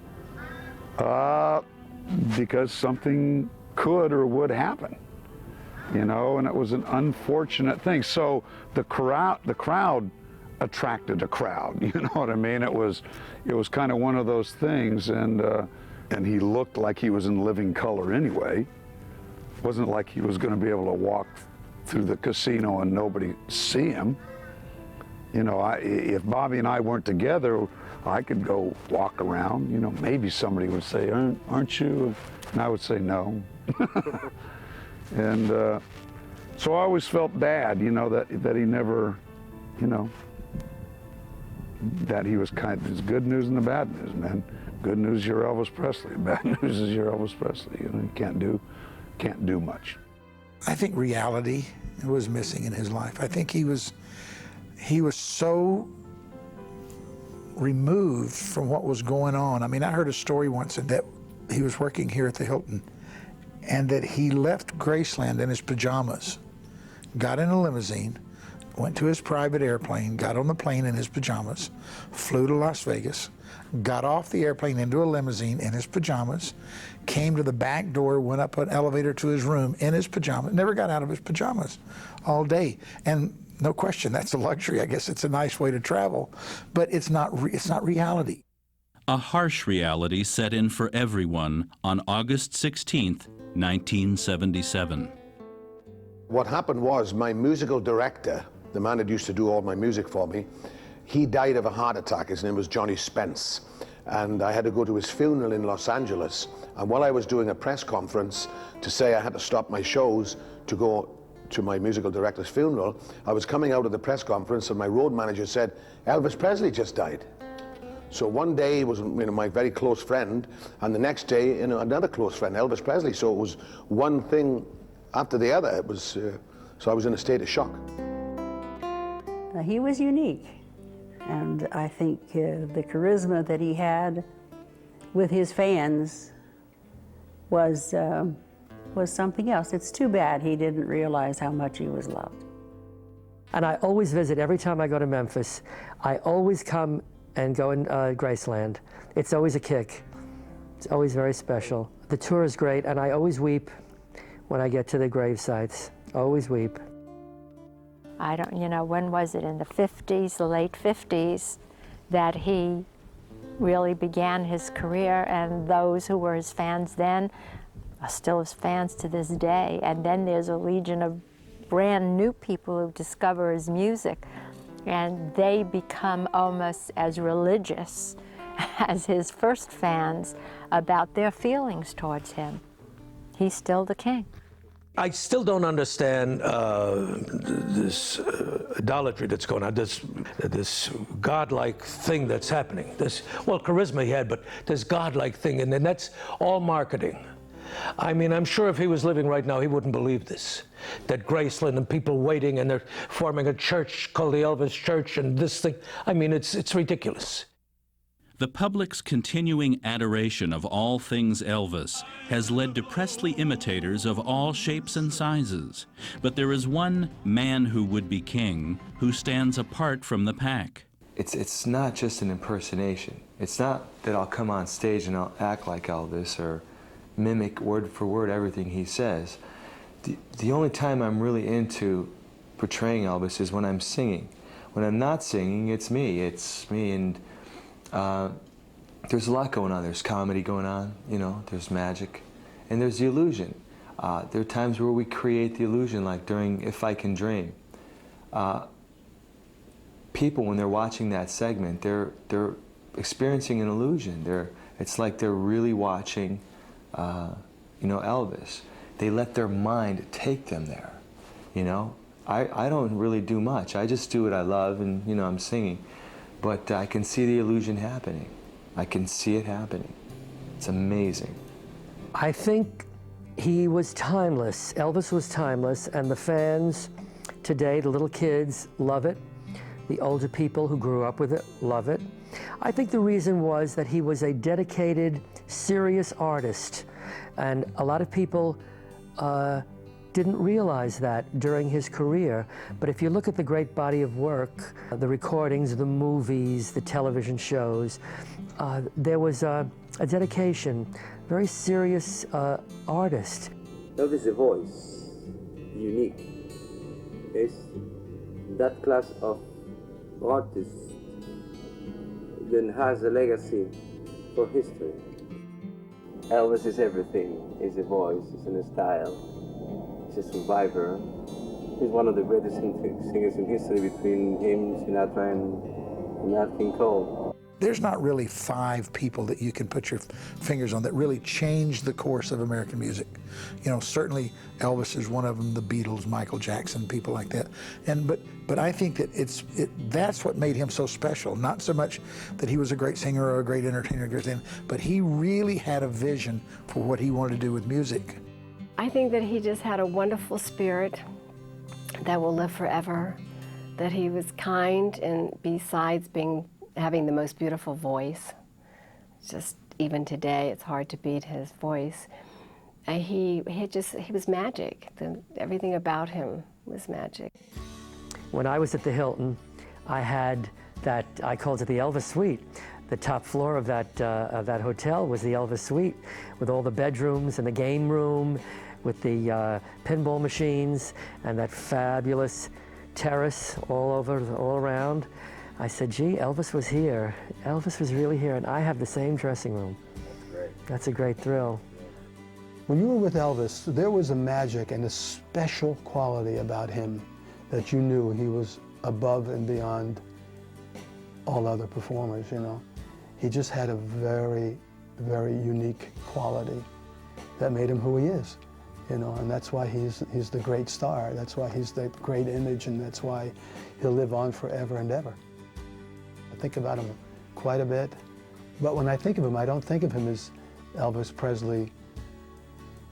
because something could or would happen, you know, and it was an unfortunate thing. So the crowd attracted a crowd, you know what I mean? It was kind of one of those things, and he looked like he was in living color anyway. It wasn't like he was going to be able to walk through the casino and nobody see him. You know, if Bobby and I weren't together, I could go walk around. You know, maybe somebody would say, aren't you? And I would say no. And so I always felt bad, you know, that he never, you know, that he was there's good news and the bad news, man. Good news, you're Elvis Presley. Bad news is you're Elvis Presley. You know, you can't do much. I think reality was missing in his life. I think he was so removed from what was going on. I mean, I heard a story once that he was working here at the Hilton and that he left Graceland in his pajamas, got in a limousine, went to his private airplane, got on the plane in his pajamas, flew to Las Vegas, got off the airplane into a limousine in his pajamas, came to the back door, went up an elevator to his room in his pajamas, never got out of his pajamas all day. And no question, that's a luxury. I guess it's a nice way to travel, but it's not reality. A harsh reality set in for everyone on August 16th, 1977. What happened was my musical director, the man that used to do all my music for me, he died of a heart attack. His name was Johnny Spence. And I had to go to his funeral in Los Angeles. And while I was doing a press conference to say I had to stop my shows to go to my musical director's funeral, I was coming out of the press conference and my road manager said, Elvis Presley just died. So one day he was, my very close friend, and the next day, another close friend, Elvis Presley. So it was one thing after the other. It was, so I was in a state of shock. He was unique, and I think the charisma that he had with his fans was something else. It's too bad he didn't realize how much he was loved. And I always visit, every time I go to Memphis, I always come and go in Graceland. It's always a kick. It's always very special. The tour is great, and I always weep when I get to the grave sites. Always weep. I don't, when was it, in the 50s, the late 50s, that he really began his career, and those who were his fans then are still his fans to this day. And then there's a legion of brand new people who discover his music, and they become almost as religious as his first fans about their feelings towards him. He's still the king. I still don't understand this idolatry that's going on, this godlike thing that's happening. This, well, charisma he had, but this godlike thing, and then that's all marketing. I mean, I'm sure if he was living right now, he wouldn't believe this, that Graceland and people waiting and they're forming a church called the Elvis Church and this thing. I mean, it's ridiculous. The public's continuing adoration of all things Elvis has led to Presley imitators of all shapes and sizes. But there is one man who would be king who stands apart from the pack. It's not just an impersonation. It's not that I'll come on stage and I'll act like Elvis or mimic word for word everything he says. The only time I'm really into portraying Elvis is when I'm singing. When I'm not singing, it's me. It's me, and there's a lot going on. There's comedy going on, there's magic, and there's the illusion. There are times where we create the illusion, like during If I Can Dream. People, when they're watching that segment, they're experiencing an illusion. It's like they're really watching Elvis. They let their mind take them there, I don't really do much. I just do what I love, and, I'm singing. But I can see the illusion happening. I can see it happening. It's amazing. I think he was timeless. Elvis was timeless, and the fans today, the little kids, love it. The older people who grew up with it love it. I think the reason was that he was a dedicated, serious artist, and a lot of people didn't realize that during his career. But if you look at the great body of work, the recordings, the movies, the television shows, there was a dedication, very serious artist. Elvis is a voice, unique. It's that class of artist that has a legacy for history. Elvis is everything. He's a voice, he's a style. A survivor. He's one of the greatest singers in history, between him, Sinatra, and Nat King Cole. There's not really 5 people that you can put your fingers on that really changed the course of American music. Certainly Elvis is one of them, the Beatles, Michael Jackson, people like that. But I think that that's what made him so special. Not so much that he was a great singer or a great entertainer, but he really had a vision for what he wanted to do with music. I think that he just had a wonderful spirit that will live forever, that he was kind, and besides having the most beautiful voice, just even today it's hard to beat his voice. He was magic. Everything about him was magic. When I was at the Hilton, I had that, I called it the Elvis Suite. The top floor of that hotel was the Elvis Suite, with all the bedrooms and the game room, with the pinball machines and that fabulous terrace all around. I said, gee, Elvis was here. Elvis was really here, and I have the same dressing room. That's great. That's a great thrill. When you were with Elvis, there was a magic and a special quality about him that you knew he was above and beyond all other performers, He just had a very, very unique quality that made him who he is. And that's why he's the great star. That's why he's the great image, and that's why he'll live on forever and ever. I think about him quite a bit. But when I think of him, I don't think of him as Elvis Presley,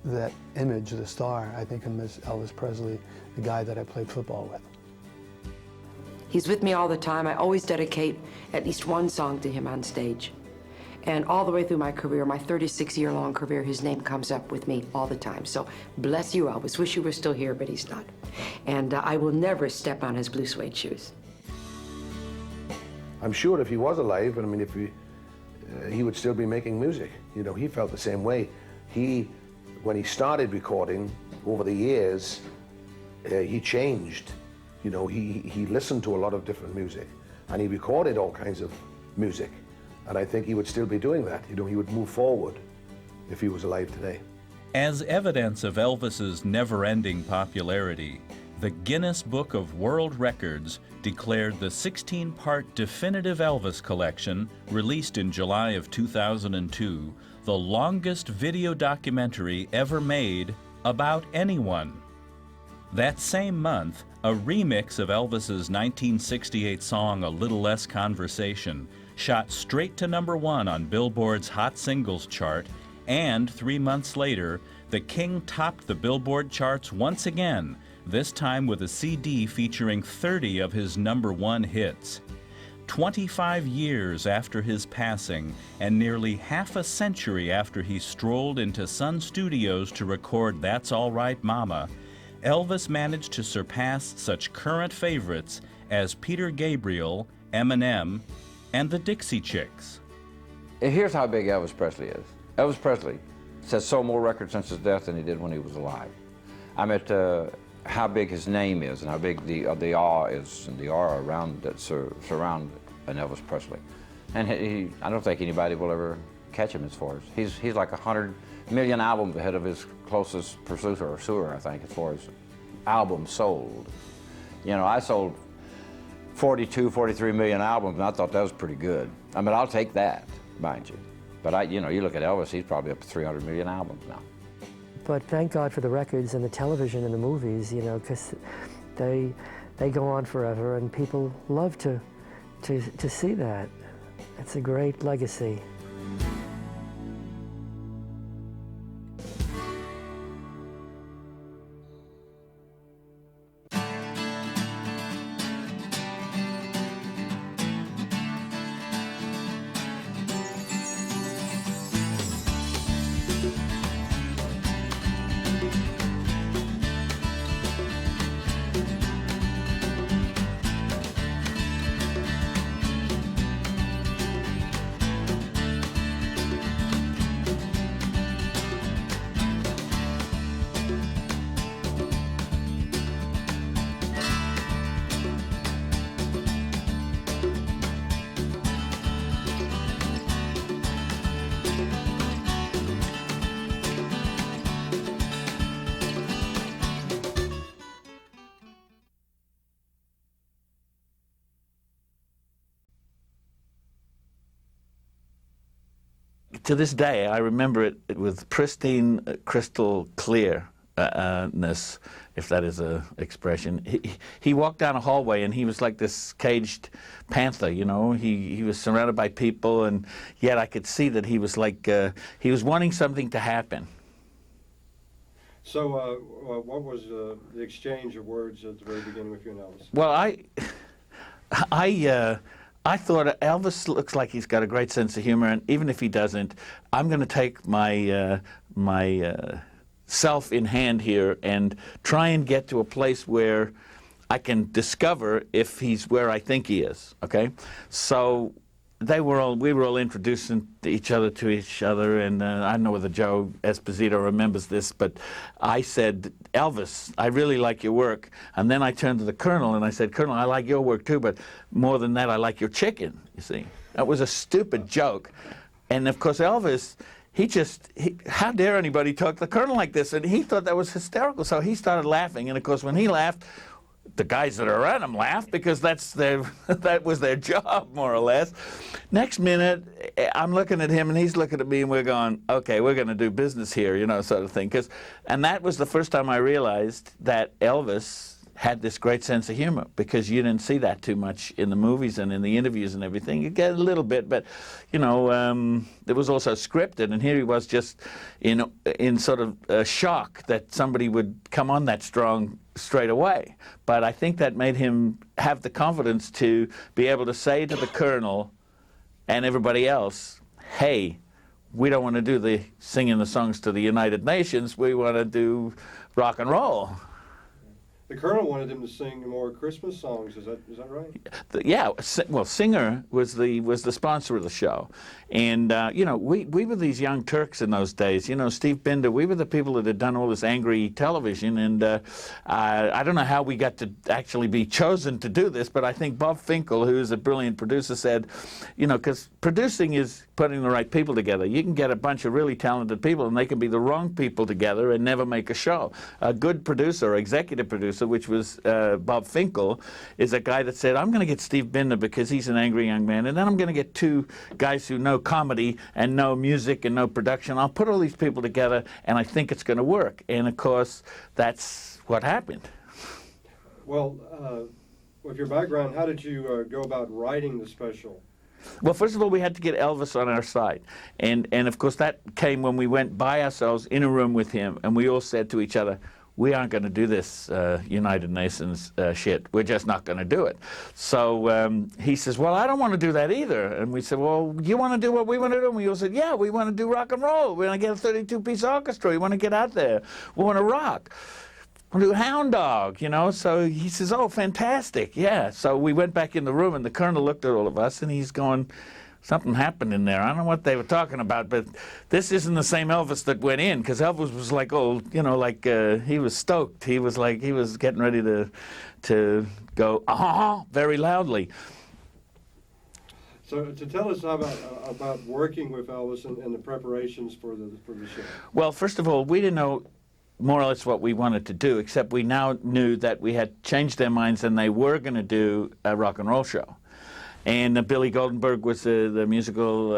that image, the star. I think of him as Elvis Presley, the guy that I played football with. He's with me all the time. I always dedicate at least one song to him on stage. And all the way through my career, my 36-year-long career, his name comes up with me all the time. So bless you, Elvis. Wish you were still here, but he's not. And I will never step on his blue suede shoes. I'm sure if he was alive, and I mean, if he would still be making music. You know, he felt the same way. When he started recording over the years, he changed. You know, he listened to a lot of different music, and he recorded all kinds of music. And I think he would still be doing that. You know, he would move forward if he was alive today. As evidence of Elvis's never-ending popularity, the Guinness Book of World Records declared the 16-part definitive Elvis collection, released in July of 2002, the longest video documentary ever made about anyone. That same month, a remix of Elvis's 1968 song A Little Less Conversation shot straight to #1 on Billboard's Hot Singles chart, and 3 months later, the King topped the Billboard charts once again, this time with a CD featuring 30 of his #1 hits. 25 years after his passing, and nearly half a century after he strolled into Sun Studios to record That's All Right Mama, Elvis managed to surpass such current favorites as Peter Gabriel, Eminem, and the Dixie Chicks. Here's how big Elvis Presley is. Elvis Presley has sold more records since his death than he did when he was alive. I meant how big his name is and how big the awe is and the aura around that surround an Elvis Presley. And I don't think anybody will ever catch him as far as he's like 100 million albums ahead of his closest pursuer, I think, as far as albums sold. You know, I sold 42, 43 million albums, and I thought that was pretty good. I mean, I'll take that, mind you. But you know, you look at Elvis, he's probably up to 300 million albums now. But thank God for the records and the television and the movies, you know, because they go on forever, and people love to see that. It's a great legacy. To this day, I remember it with pristine, crystal clearness, if that is an expression. He walked down a hallway, and he was like this caged panther, you know. He was surrounded by people, and yet I could see that he was like, he was wanting something to happen. So what was the exchange of words at the very beginning with you and Elvis? Well, I thought Elvis looks like he's got a great sense of humor, and even if he doesn't, I'm going to take my self in hand here and try and get to a place where I can discover if he's where I think he is. Okay, so we were all introducing each other, and I don't know whether Joe Esposito remembers this, but I said, Elvis, I really like your work. And then I turned to the Colonel and I said, Colonel, I like your work too, but more than that, I like your chicken, you see. That was a stupid joke. And of course, Elvis, how dare anybody talk to the Colonel like this? And he thought that was hysterical, so he started laughing. And of course, when he laughed, the guys that are around him laughed, because that was their job, more or less. Next minute, I'm looking at him and he's looking at me, and we're going, okay, we're going to do business here, you know, sort of thing. And that was the first time I realized that Elvis had this great sense of humor, because you didn't see that too much in the movies and in the interviews and everything. You get a little bit, but you know, it was also scripted, and here he was just in sort of shock that somebody would come on that strong straight away. But I think that made him have the confidence to be able to say to the Colonel and everybody else, hey, we don't want to do the singing the songs to the United Nations, we want to do rock and roll. The Colonel wanted him to sing more Christmas songs. Is that right? Yeah. Well, Singer was the sponsor of the show, and you know, we were these young Turks in those days. You know, Steve Binder. We were the people that had done all this angry television, and I don't know how we got to actually be chosen to do this, but I think Bob Finkel, who is a brilliant producer, said, you know, because producing is putting the right people together. You can get a bunch of really talented people, and they can be the wrong people together and never make a show. A good producer, or executive producer, which was Bob Finkel, is a guy that said, I'm going to get Steve Binder because he's an angry young man, and then I'm going to get two guys who know comedy and know music and know production. I'll put all these people together, and I think it's going to work. And of course, that's what happened. Well, with your background, how did you go about writing the special? Well, first of all, we had to get Elvis on our side. And of course, that came when we went by ourselves in a room with him, and we all said to each other, we aren't going to do this United Nations shit. We're just not going to do it. So he says, well, I don't want to do that either. And we said, well, you want to do what we want to do? And we all said, yeah, we want to do rock and roll. We want to get a 32-piece orchestra. We want to get out there. We want to rock. We want to do Hound Dog, you know. So he says, oh, fantastic, yeah. So we went back in the room, and the Colonel looked at all of us, and he's going, something happened in there. I don't know what they were talking about, but this isn't the same Elvis that went in, because Elvis was like, oh, you know, like he was stoked. He was like, he was getting ready to go, very loudly. So to tell us about working with Elvis and the preparations for the show. Well, first of all, we didn't know more or less what we wanted to do, except we now knew that we had changed their minds and they were going to do a rock and roll show. And Billy Goldenberg was the musical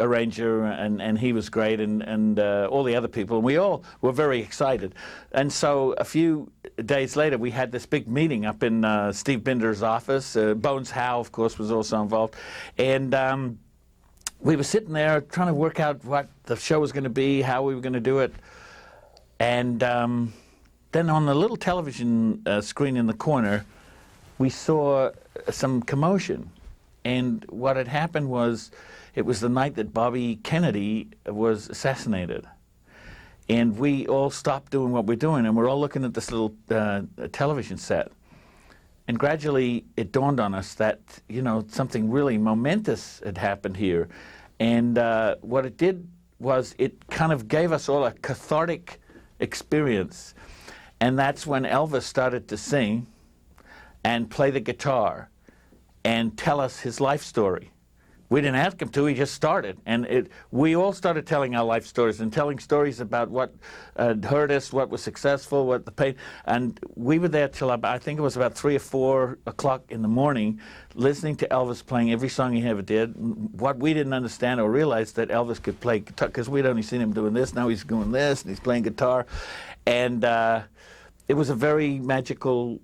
arranger, and he was great, and all the other people. And we all were very excited. And so a few days later, we had this big meeting up in Steve Binder's office. Bones Howe, of course, was also involved. And we were sitting there trying to work out what the show was going to be, how we were going to do it. And then on the little television screen in the corner, we saw some commotion. And what had happened was, it was the night that Bobby Kennedy was assassinated. And we all stopped doing what we're doing, and we're all looking at this little television set. And gradually it dawned on us that, you know, something really momentous had happened here. And what it did was, it kind of gave us all a cathartic experience. And that's when Elvis started to sing and play the guitar and tell us his life story. We didn't ask him to, he just started. And we all started telling our life stories and telling stories about what hurt us, what was successful, what the pain. And we were there till I think it was about 3 or 4 o'clock in the morning, listening to Elvis playing every song he ever did. What we didn't understand or realize, that Elvis could play guitar, because we'd only seen him doing this, now he's doing this, and he's playing guitar. And it was a very magical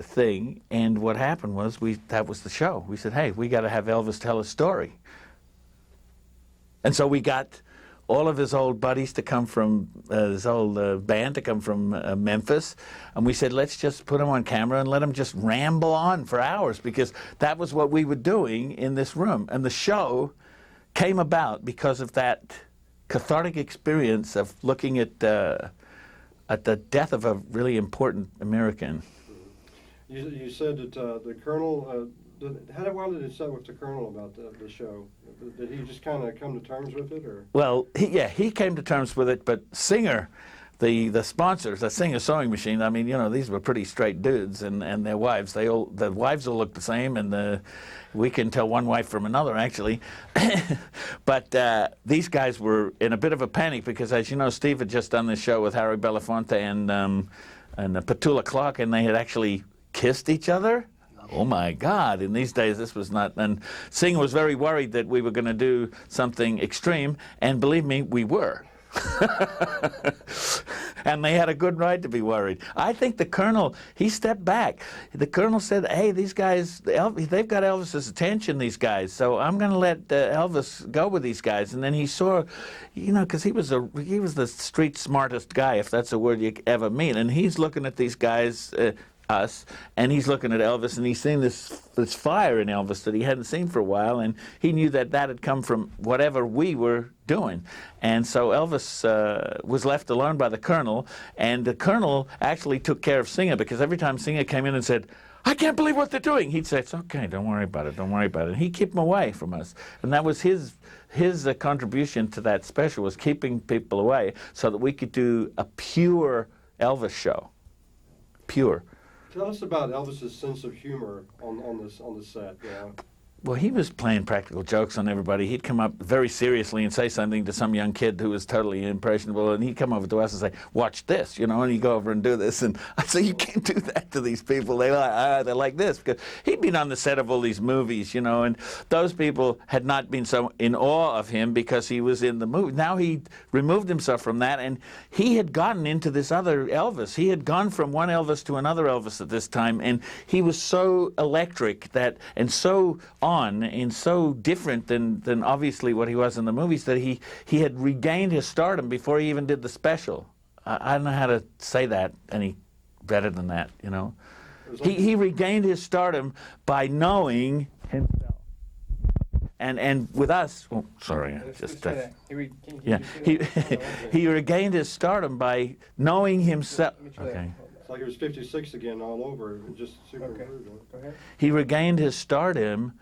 thing, and what happened was, that was the show. We said, hey, we got to have Elvis tell his story. And so we got all of his old buddies to come from, his old band to come from Memphis, and we said, let's just put him on camera and let him just ramble on for hours, because that was what we were doing in this room. And the show came about because of that cathartic experience of looking at the death of a really important American. You said that the Colonel, how well did it set with the Colonel about the show? Did he just kind of come to terms with it, or? Well, he came to terms with it, but Singer, the sponsors, the Singer Sewing Machine, I mean, you know, these were pretty straight dudes, and their wives, the wives all look the same, and we can tell one wife from another, actually. But these guys were in a bit of a panic, because, as you know, Steve had just done this show with Harry Belafonte and Petula Clark, and they had actually kissed each other. Oh my God, in these days this was not, and Singer was very worried that we were going to do something extreme, and believe me, we were. And they had a good right to be worried. I think the Colonel, he stepped back. The Colonel said, hey, these guys, they've got Elvis's attention, these guys, so I'm going to let Elvis go with these guys. And then he saw, you know, because he was the street smartest guy, if that's a word you ever meet, and he's looking at these guys, us, and he's looking at Elvis, and he's seen this fire in Elvis that he hadn't seen for a while, and he knew that had come from whatever we were doing. And so Elvis was left alone by the Colonel, and the Colonel actually took care of Singer, because every time Singer came in and said, I can't believe what they're doing, he'd say, it's okay, don't worry about it, don't worry about it. And he'd keep them away from us. And that was his contribution to that special, was keeping people away so that we could do a pure Elvis show. Pure. Tell us about Elvis's sense of humor on the set. Yeah. Well, he was playing practical jokes on everybody. He'd come up very seriously and say something to some young kid who was totally impressionable, and he'd come over to us and say, watch this, you know, and he'd go over and do this. And I'd say, you can't do that to these people. They're like this. Because he'd been on the set of all these movies, you know, and those people had not been so in awe of him because he was in the movie. Now he removed himself from that, and he had gotten into this other Elvis. He had gone from one Elvis to another Elvis at this time, and he was so electric that, and so on, and so different than obviously what he was in the movies, that he had regained his stardom before he even did the special. I don't know how to say that any better than that, you know. He regained his stardom by knowing himself. And with us, oh, sorry, he regained his stardom by knowing himself. Okay. It's like it was 56 again all over. Just super rude. Go ahead. He regained his stardom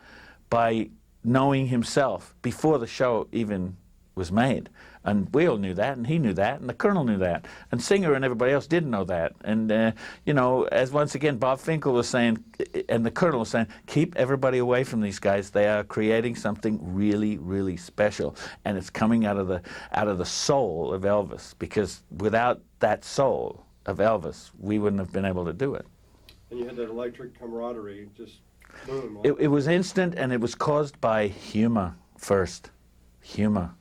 by knowing himself before the show even was made. And we all knew that, and he knew that, and the Colonel knew that, and Singer and everybody else didn't know that. And, you know, as once again Bob Finkel was saying, and the Colonel was saying, keep everybody away from these guys. They are creating something really, really special, and it's coming out of the soul of Elvis, because without that soul of Elvis, we wouldn't have been able to do it. And you had that electric camaraderie, just boom. It was instant, and it was caused by humor first. Humor.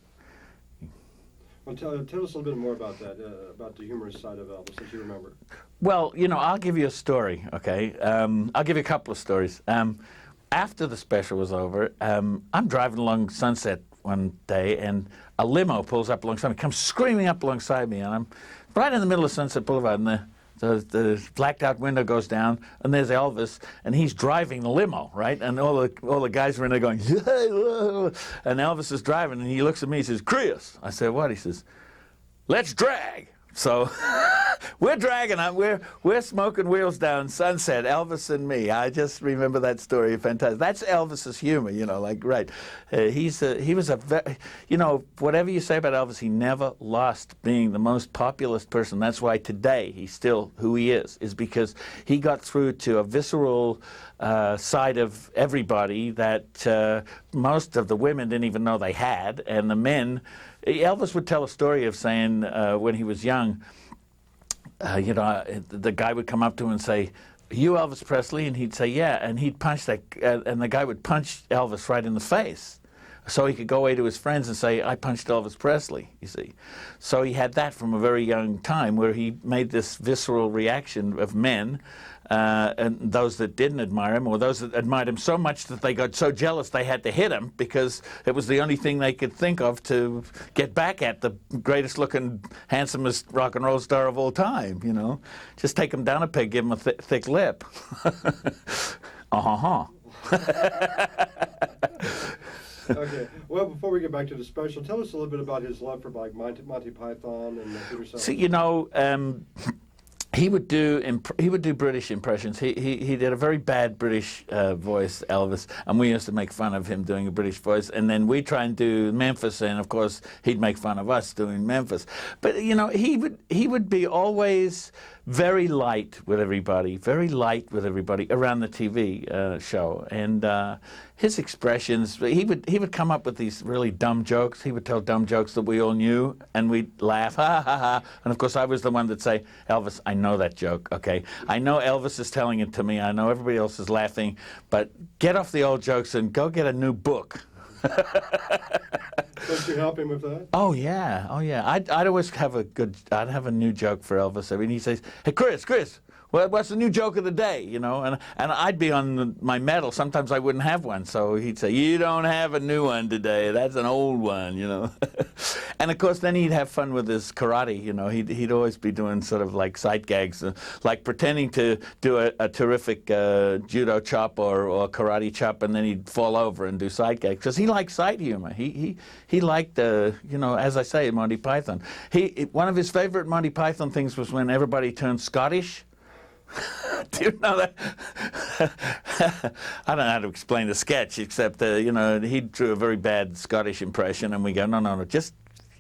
Well, tell us a little bit more about that, about the humorous side of Elvis, that you remember. Well, you know, I'll give you a story, okay? I'll give you a couple of stories. After the special was over, I'm driving along Sunset one day, and a limo pulls up alongside me, comes screaming up alongside me, and I'm right in the middle of Sunset Boulevard, and the blacked out window goes down, and there's Elvis, and he's driving the limo, right? And all the guys are in there going, yeah, and Elvis is driving, and he looks at me, he says, Chris. I said, what? He says, let's drag. So we're dragging, we're smoking wheels down Sunset, Elvis and me. I just remember that story, fantastic. That's Elvis's humor, you know, like, right. He was you know, whatever you say about Elvis, he never lost being the most populist person. That's why today he's still who he is because he got through to a visceral side of everybody that most of the women didn't even know they had, and the men. Elvis would tell a story of saying when he was young, you know, the guy would come up to him and say, "Are you Elvis Presley?" And he'd say, "Yeah," and he'd punch that, and the guy would punch Elvis right in the face, so he could go away to his friends and say, "I punched Elvis Presley." You see, so he had that from a very young time, where he made this visceral reaction of men. And those that didn't admire him, or those that admired him so much that they got so jealous they had to hit him, because it was the only thing they could think of to get back at the greatest looking, handsomest rock and roll star of all time, you know. Just take him down a peg, give him a thick lip. Okay. Well, before we get back to the special, tell us a little bit about his love for like Monty Python and Peter Sellers. See, you know, he would do British impressions. He did a very bad British voice, Elvis, and we used to make fun of him doing a British voice. And then we try and do Memphis, and of course he'd make fun of us doing Memphis. But you know, he would be always very light with everybody around the TV show, and his expressions. He would come up with these really dumb jokes. He would tell dumb jokes that we all knew, and we'd laugh, ha ha ha. And of course, I was the one that'd say, "Elvis, I know that joke. Okay, I know Elvis is telling it to me. I know everybody else is laughing, but get off the old jokes and go get a new book." Don't you help him with that? Oh yeah, oh yeah. I'd always have I'd have a new joke for Elvis. I mean, he says, "Hey, Chris, what's the new joke of the day?" You know, and I'd be on my medal. Sometimes I wouldn't have one, so he'd say, "You don't have a new one today. That's an old one," you know. And of course, then he'd have fun with his karate. You know, he'd always be doing sort of like sight gags, like pretending to do a terrific judo chop or karate chop, and then he'd fall over and do sight gags because he liked sight humor. He liked you know, as I say, Monty Python. One of his favorite Monty Python things was when everybody turned Scottish. Do you know that? I don't know how to explain the sketch, except you know, he drew a very bad Scottish impression, and we go, no, just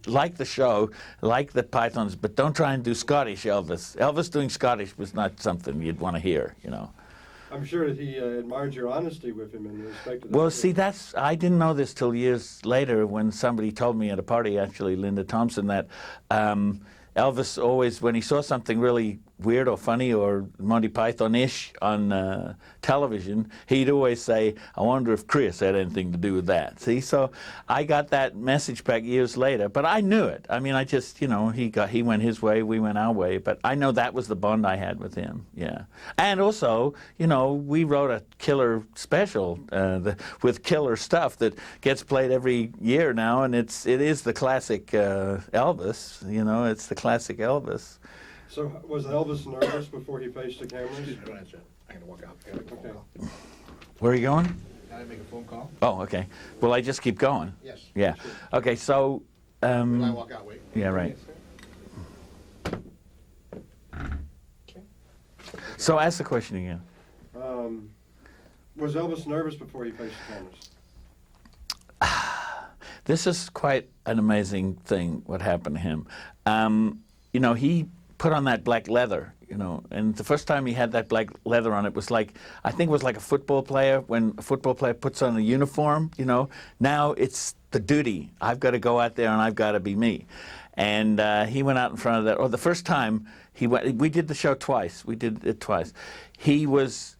like the show, like the Pythons, but don't try and do Scottish Elvis. Elvis doing Scottish was not something you'd want to hear, you know. I'm sure that he admired your honesty with him and respected that. Well, see, I didn't know this till years later when somebody told me at a party, actually, Linda Thompson, that Elvis always, when he saw something really weird or funny or Monty Python-ish on television, he'd always say, "I wonder if Chris had anything to do with that." See, so I got that message back years later, but I knew it. I mean, I just, you know, he went his way, we went our way, but I know that was the bond I had with him, yeah. And also, you know, we wrote a killer special with killer stuff that gets played every year now, and it is the classic Elvis, you know, it's the classic Elvis. So was Elvis nervous before he faced the cameras? I gotta walk out. I gotta okay. Where are you going? Can I make a phone call? Oh, okay. Will I just keep going? Yes. Yeah. Okay, so... Will I walk out? Wait. Yeah, right. So ask the question again. Was Elvis nervous before he faced the cameras? This is quite an amazing thing, what happened to him. You know, he put on that black leather, you know, and the first time he had that black leather on, it was like, I think it was like a football player, when a football player puts on a uniform, you know. Now it's the duty. I've got to go out there and I've got to be me. And he went out in front of that, or the first time he went, we did the show twice. We did it twice. He was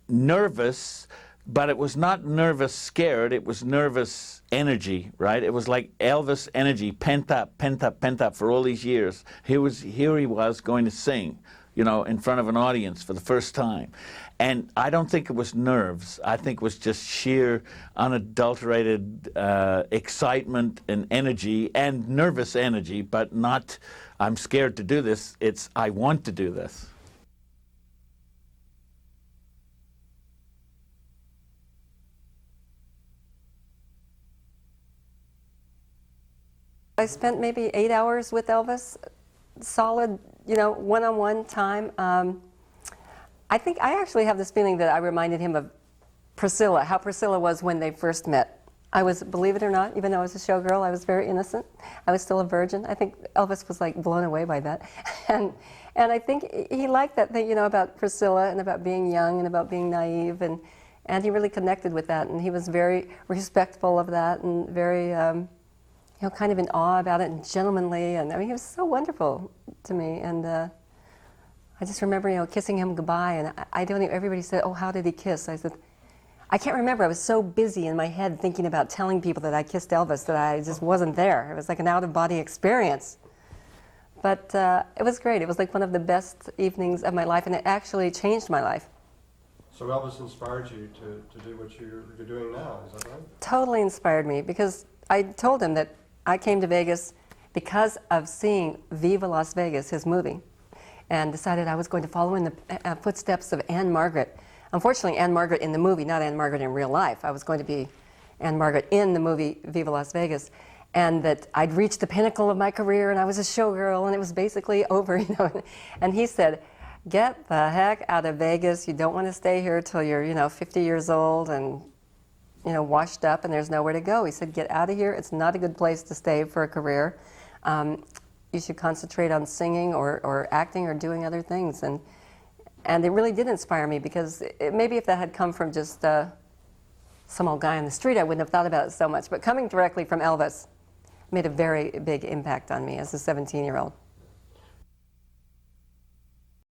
nervous, but it was not nervous scared, it was nervous energy, right? It was like Elvis energy, pent up for all these years. Here he was going to sing, you know, in front of an audience for the first time. And I don't think it was nerves. I think it was just sheer, unadulterated excitement and energy, and nervous energy, but not, I'm scared to do this. It's, I want to do this. I spent maybe 8 hours with Elvis, solid, you know, one-on-one time. I think I actually have this feeling that I reminded him of Priscilla, how Priscilla was when they first met. I was, believe it or not, even though I was a showgirl, I was very innocent. I was still a virgin. I think Elvis was like blown away by that. And I think he liked that thing, you know, about Priscilla and about being young and about being naive, and he really connected with that. And he was very respectful of that and very, you know, kind of in awe about it and gentlemanly. And I mean, he was so wonderful to me. And I just remember, you know, kissing him goodbye. And I don't even, everybody said, "Oh, how did he kiss?" I said, I can't remember. I was so busy in my head thinking about telling people that I kissed Elvis that I just wasn't there. It was like an out-of-body experience. But it was great. It was like one of the best evenings of my life, and it actually changed my life. So Elvis inspired you to do what you're doing now, is that right? Totally inspired me, because I told him that I came to Vegas because of seeing Viva Las Vegas, his movie, and decided I was going to follow in the footsteps of Anne Margaret. Unfortunately, Anne Margaret in the movie, not Anne Margaret in real life. I was going to be Anne Margaret in the movie Viva Las Vegas, and that I'd reached the pinnacle of my career, and I was a showgirl, and it was basically over, you know. And he said, "Get the heck out of Vegas. You don't want to stay here till you're, you know, 50 years old and, you know, washed up, and there's nowhere to go." He said, "Get out of here. It's not a good place to stay for a career. You should concentrate on singing or acting or doing other things." And it really did inspire me, because maybe if that had come from just some old guy on the street, I wouldn't have thought about it so much. But coming directly from Elvis made a very big impact on me as a 17-year-old.